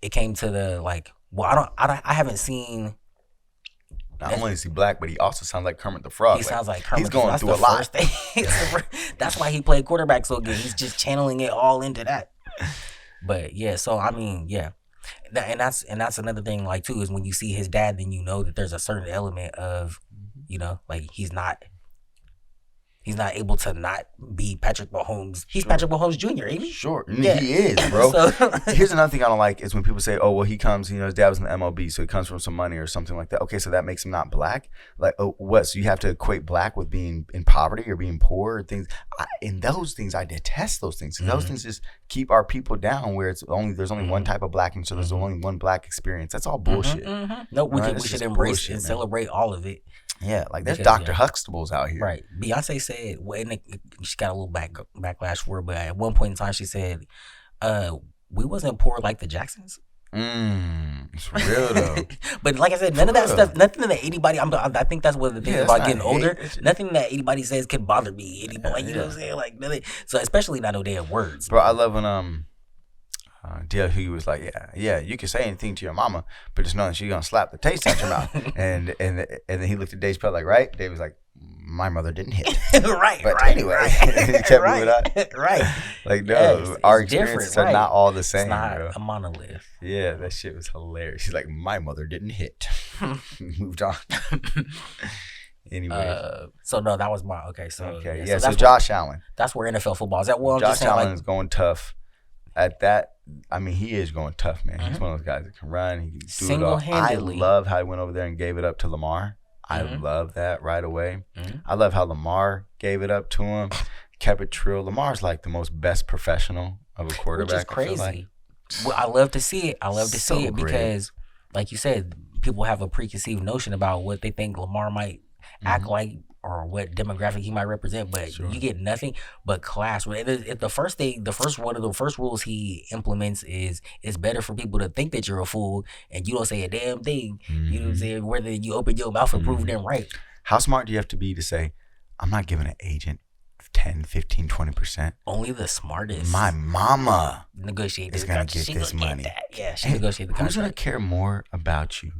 it came to the like, I haven't seen. Not only is he black, but he also sounds like Kermit the Frog. He sounds like Kermit. He's going through a lot. That's why he played quarterback so good. He's just channeling it all into that. But yeah, so I mean, yeah, and that's another thing. Like too is when you see his dad, then you know that there's a certain element of, you know, like he's not able to not be Patrick Mahomes. He's Patrick Mahomes Jr., ain't he? Sure, yeah. He is, bro. Here's another thing I don't like is when people say, "Oh, well, he comes. You know, his dad was in the MLB, so he comes from some money or something like that." Okay, so that makes him not black. Like, oh, what? So you have to equate black with being in poverty or being poor or things. In those things, I detest those things. Those things just keep our people down. Where there's only one type of black, and so there's only one black experience. That's all bullshit. No, we should embrace and celebrate all of it. Yeah, like there's Dr. Huxtables out here. Right. Beyonce said, she got a little backlash for it, but at one point in time she said, we wasn't poor like the Jacksons. It's real though. But like I said, none of that stuff, nothing that anybody, I think that's one of the things about getting older. Nothing that anybody says can bother me anymore. Like, you know what I'm saying? Like, nothing. So especially not no damn words. Bro, I love when DLH was like, yeah, you can say anything to your mama, but just know that she's gonna slap the taste out your mouth. and then he looked at Dave Chappelle like, right? Dave was like, my mother didn't hit. Right. But right, anyway, right, he kept moving on. Right. Like, no, our experiences are not all the same. It's not bro. a monolith. Yeah, that shit was hilarious. He's like, my mother didn't hit. Moved on. Anyway. So no, that was my So Josh Allen. That's where NFL football is at. Well, Josh Allen is going tough. At that, I mean, he is going tough, man. He's one of those guys that can run. He can do single-handedly. I love how he went over there and gave it up to Lamar. I love that right away. I love how Lamar gave it up to him, kept it true. Lamar's like the most best professional of a quarterback. Which is crazy. Well, I love to see it. I love to see it because, like you said, people have a preconceived notion about what they think Lamar might act like or what demographic he might represent, but you get nothing but class. If the first rules he implements is it's better for people to think that you're a fool and you don't say a damn thing. You know what I'm saying? Whether you open your mouth and prove them right. How smart do you have to be to say, I'm not giving an agent 10, 15, 20%. Only the smartest. My mama negotiate is going to get this money. Yeah, she negotiated the contract. Who's going to care more about you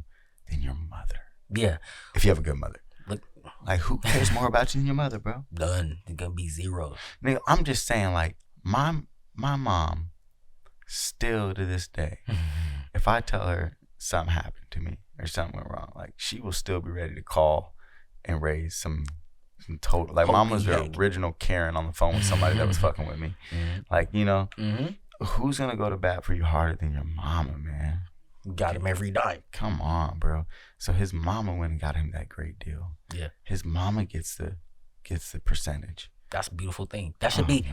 than your mother? Yeah. If you have a good mother. Like, who cares more about you than your mother, bro? None. It's going to be zero. Nigga, I'm just saying, like, my mom still to this day, if I tell her something happened to me or something went wrong, like she will still be ready to call and raise some total. Like mom was the original Karen on the phone with somebody that was fucking with me. Like, you know, who's gonna go to bat for you harder than your mama, man? Got him every night. Come on, bro. So his mama went and got him that great deal. Yeah. His mama gets the percentage. That's a beautiful thing. That should be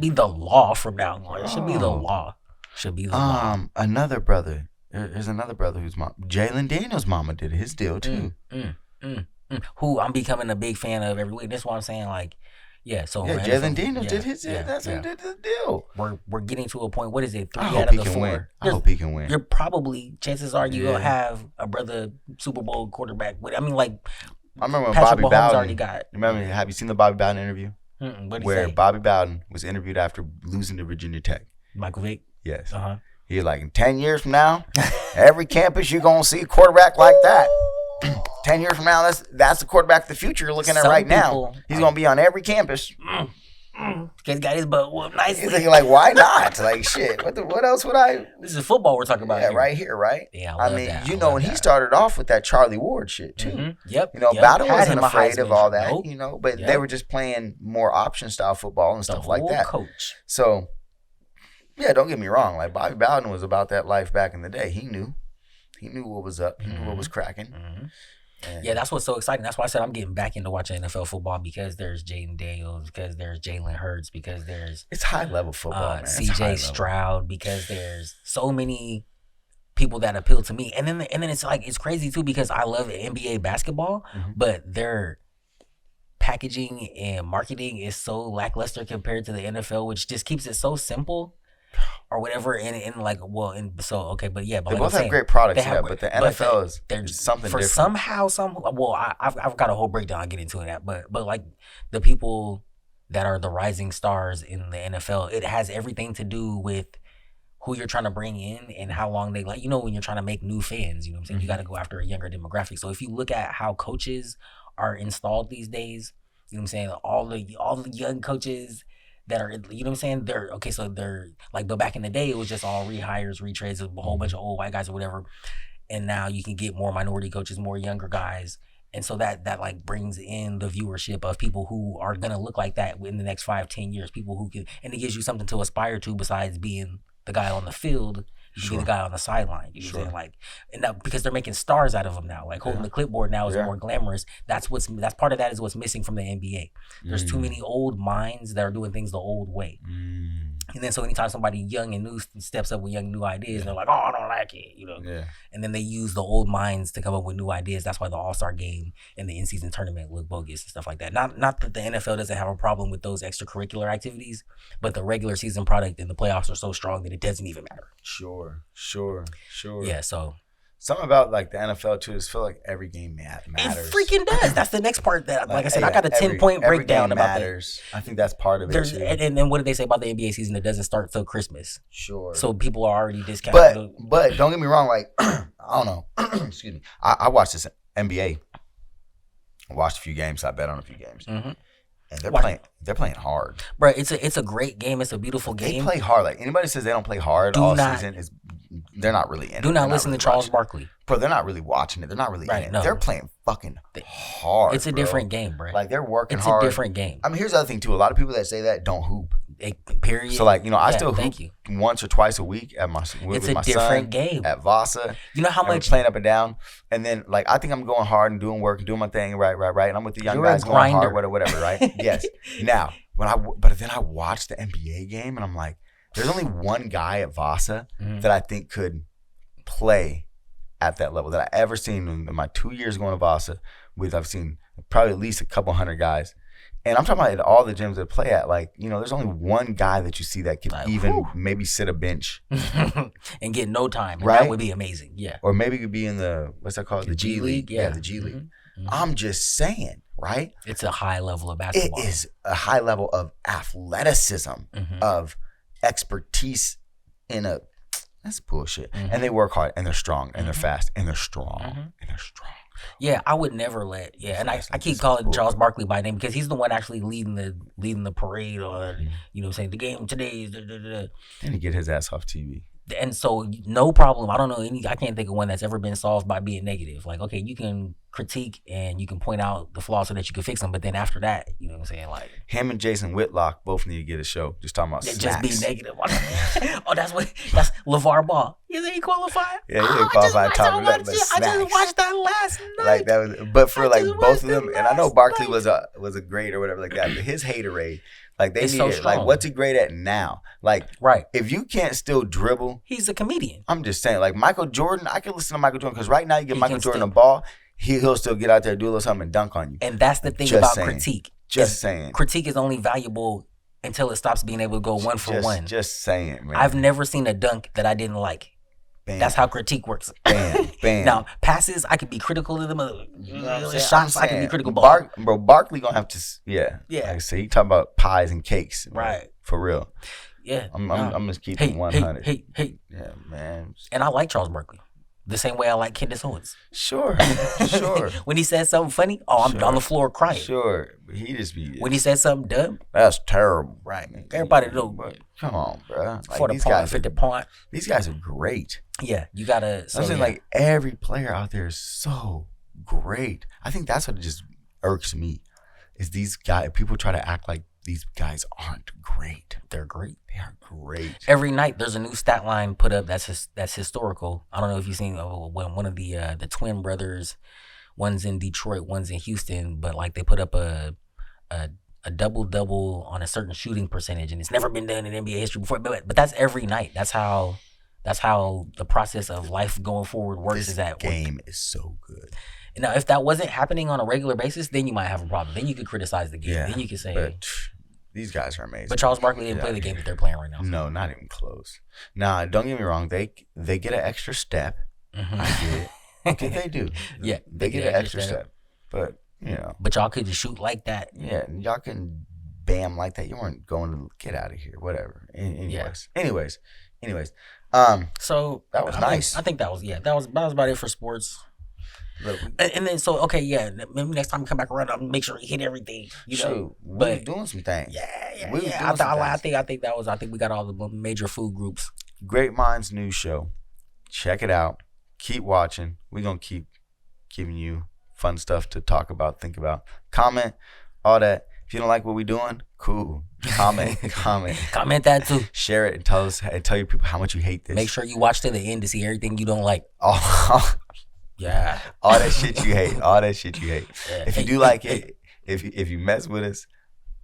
the law from now on. It should be the law. Should be the law. Another brother. There's another brother whose mom, Jalen Daniels' mama did his deal too. Who I'm becoming a big fan of every week. That's why I'm saying, like, yeah. So Jalen Daniels did his. That's who did the deal. We're getting to a point. What is it? 3 I out hope of he the can 4. win. I hope he can win. You're probably, chances are you'll have a brother Super Bowl quarterback. I mean, like, I remember when Patrick Bobby Mahomes Bowden. already got. Remember? Have you seen the Bobby Bowden interview? Where Bobby Bowden was interviewed after losing to Virginia Tech. Michael Vick. Yes. He's like, in 10 years from now, every campus you're gonna see a quarterback like that. 10 years from now, that's the quarterback of the future you're looking at right now. He's gonna be on every campus. He's got his butt whooped nicely. He's like, why not? Like, shit. What else would I? This is football we're talking about. Yeah, here. right here, right? Yeah, I mean, you know, when he started off with that Charlie Ward shit too. Yep. You know, Bowden wasn't afraid of all that. You know, but they were just playing more option style football and stuff like that. Coach. So, yeah, don't get me wrong. Like Bobby Bowden was about that life back in the day. He knew what was up. He knew what was cracking. Yeah, that's what's so exciting. That's why I said I'm getting back into watching NFL football, because there's Jaden Daniels, because there's Jalen Hurts, because there's it's high level football, man. CJ Stroud, because there's so many people that appeal to me. And then it's like, it's crazy too, because I love NBA basketball, but their packaging and marketing is so lackluster compared to the NFL, which just keeps it so simple. Or whatever, but they like both have great products, but the NFL is something for different. I've got a whole breakdown. I'll get into that, but like the people that are the rising stars in the NFL, it has everything to do with who you're trying to bring in and how long they, like, you know, when you're trying to make new fans, you know what I'm saying? You got to go after a younger demographic. So if you look at how coaches are installed these days, you know what I'm saying? All the young coaches that are, you know what I'm saying? They're like, but back in the day, it was just all rehires, retrades, a whole bunch of old white guys or whatever. And now you can get more minority coaches, more younger guys. And so that like brings in the viewership of people who are going to look like that in the next 5-10 years, people who can, and it gives you something to aspire to besides being the guy on the field. You be the guy on the sideline. You know what I'm saying? Like, and now, because they're making stars out of them now. Like holding the clipboard now is more glamorous. That's part of that is what's missing from the NBA. There's too many old minds that are doing things the old way. And then so anytime somebody young and new steps up with young new ideas, they're like, oh, I don't like it, you know. And then they use the old minds to come up with new ideas. That's why the All-Star game and the in-season tournament look bogus and stuff like that. Not that the NFL doesn't have a problem with those extracurricular activities, but the regular season product and the playoffs are so strong that it doesn't even matter. Sure. Yeah, so something about like the NFL too is feel like every game matters. It freaking does. That's the next part that, like I said, I got a 10-point breakdown about matters. I think that's part of it too. And then what did they say about the NBA season? It doesn't start till Christmas. Sure. So people are already discounting. But don't get me wrong. Like I don't know. Excuse me. I watched this NBA. I watched a few games. I bet on a few games. And they're playing hard. Bro, it's a great game. It's a beautiful game. They play hard. Like anybody says they don't play hard season, they're not really in it. Do not listen to Charles Barkley. Bro, they're not really watching it. They're not really in it. No. They're playing fucking hard. It's a different game, bro. Like they're working hard. It's a different game. I mean, here's the other thing too. A lot of people that say that don't hoop. Period. So like, you know, I still hoop once or twice a week at with my son game at Vasa. You know how much playing up and down, and then like I think I'm going hard and doing work and doing my thing, right, and I'm with the young guys going hard, whatever, right? Yes. Now, but then I watched the NBA game and I'm like, there's only one guy at Vasa that I think could play at that level that I ever seen in my 2 years going to Vasa. I've seen probably at least a couple hundred guys. And I'm talking about at all the gyms that play at, like, you know, there's only one guy that you see that can maybe sit a bench. and get no time. Right? That would be amazing, yeah. Or maybe could be in what's that called? The G League? Yeah, the G League. I'm just saying, right? It's a high level of basketball. It is a high level of athleticism, of expertise that's bullshit. And they work hard, and they're strong, and they're fast, and they're strong, and they're strong. Yeah, I would never and I keep calling Charles Barkley by name because he's the one actually leading the parade, or you know what I'm saying, the game today is Then he get his ass off TV. And so no problem. I don't know any. I can't think of one that's ever been solved by being negative. Like, okay, you can critique and you can point out the flaws so that you can fix them, but then after that, you know what I'm saying? Like him and Jason Whitlock both need to get a show. Just talking about snacks. Just be negative. Oh, that's LeVar Ball. You think he qualified? Yeah, he didn't qualify. I just watched that last night. Like that was, but for like both of them, and I know Barkley was a great or whatever like that, but his haterade. Like they need it. Like what's he great at now? Like if you can't still dribble, he's a comedian. I'm just saying, like Michael Jordan, I can listen to Michael Jordan because right now you give Michael Jordan a ball, he'll still get out there, do a little something, and dunk on you. And that's the thing about critique. Just saying, critique is only valuable until it stops being able to go one for one. Just saying, man. I've never seen a dunk that I didn't like. Bam. That's how critique works. Bam, bam. Now passes, I could be critical of them. Shots, I can be critical. Bro, Barkley gonna have to. Yeah. Like I say, he talking about pies and cakes. Right. For real. Yeah. I'm just keeping 100. Hey. Yeah, man. And I like Charles Barkley. The same way I like Candace Owens. Sure. When he said something funny, I'm on the floor crying. Sure. He just be. When he said something dumb, that's terrible. Right. Everybody know. But come on, bro. Like, 40 point, 50 point. These guys are great. Yeah, you gotta. I'm saying like every player out there is so great. I think that's what just irks me. Is these guys? People try to act like these guys aren't great. They're great. They are great. Every night there's a new stat line put up that's historical. I don't know if you've seen one of the twin brothers. One's in Detroit, one's in Houston, but like they put up a double on a certain shooting percentage, and it's never been done in NBA history before. But that's every night. That's how the process of life going forward works. This game is so good. Now, if that wasn't happening on a regular basis, then you might have a problem. Then you could criticize the game. Yeah, then you could say, but these guys are amazing. But Charles Barkley didn't play the game that they're playing right now. No, not even close. Nah, don't get me wrong. They get an extra step. Mm-hmm. I get it. Okay, they do. Yeah, they get an extra step. But but y'all couldn't shoot like that. Yeah, y'all can bam like that. You weren't going to get out of here. Whatever. Anyways. So that was nice. I think that was about it for sports. And then maybe next time we come back around, I'll make sure we hit everything. We're doing some things. Yeah. I think we got all the major food groups. Great Minds news show. Check it out. Keep watching. We're gonna keep giving you fun stuff to talk about, think about, comment, all that. If you don't like what we're doing, cool. Comment that too. Share it and tell your people how much you hate this. Make sure you watch to the end to see everything you don't like. Yeah. All that shit you hate. Yeah. If you do like it, if you mess with us,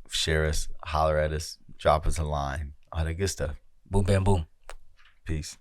share us, holler at us, drop us a line, all that good stuff. Boom, bam, boom. Peace.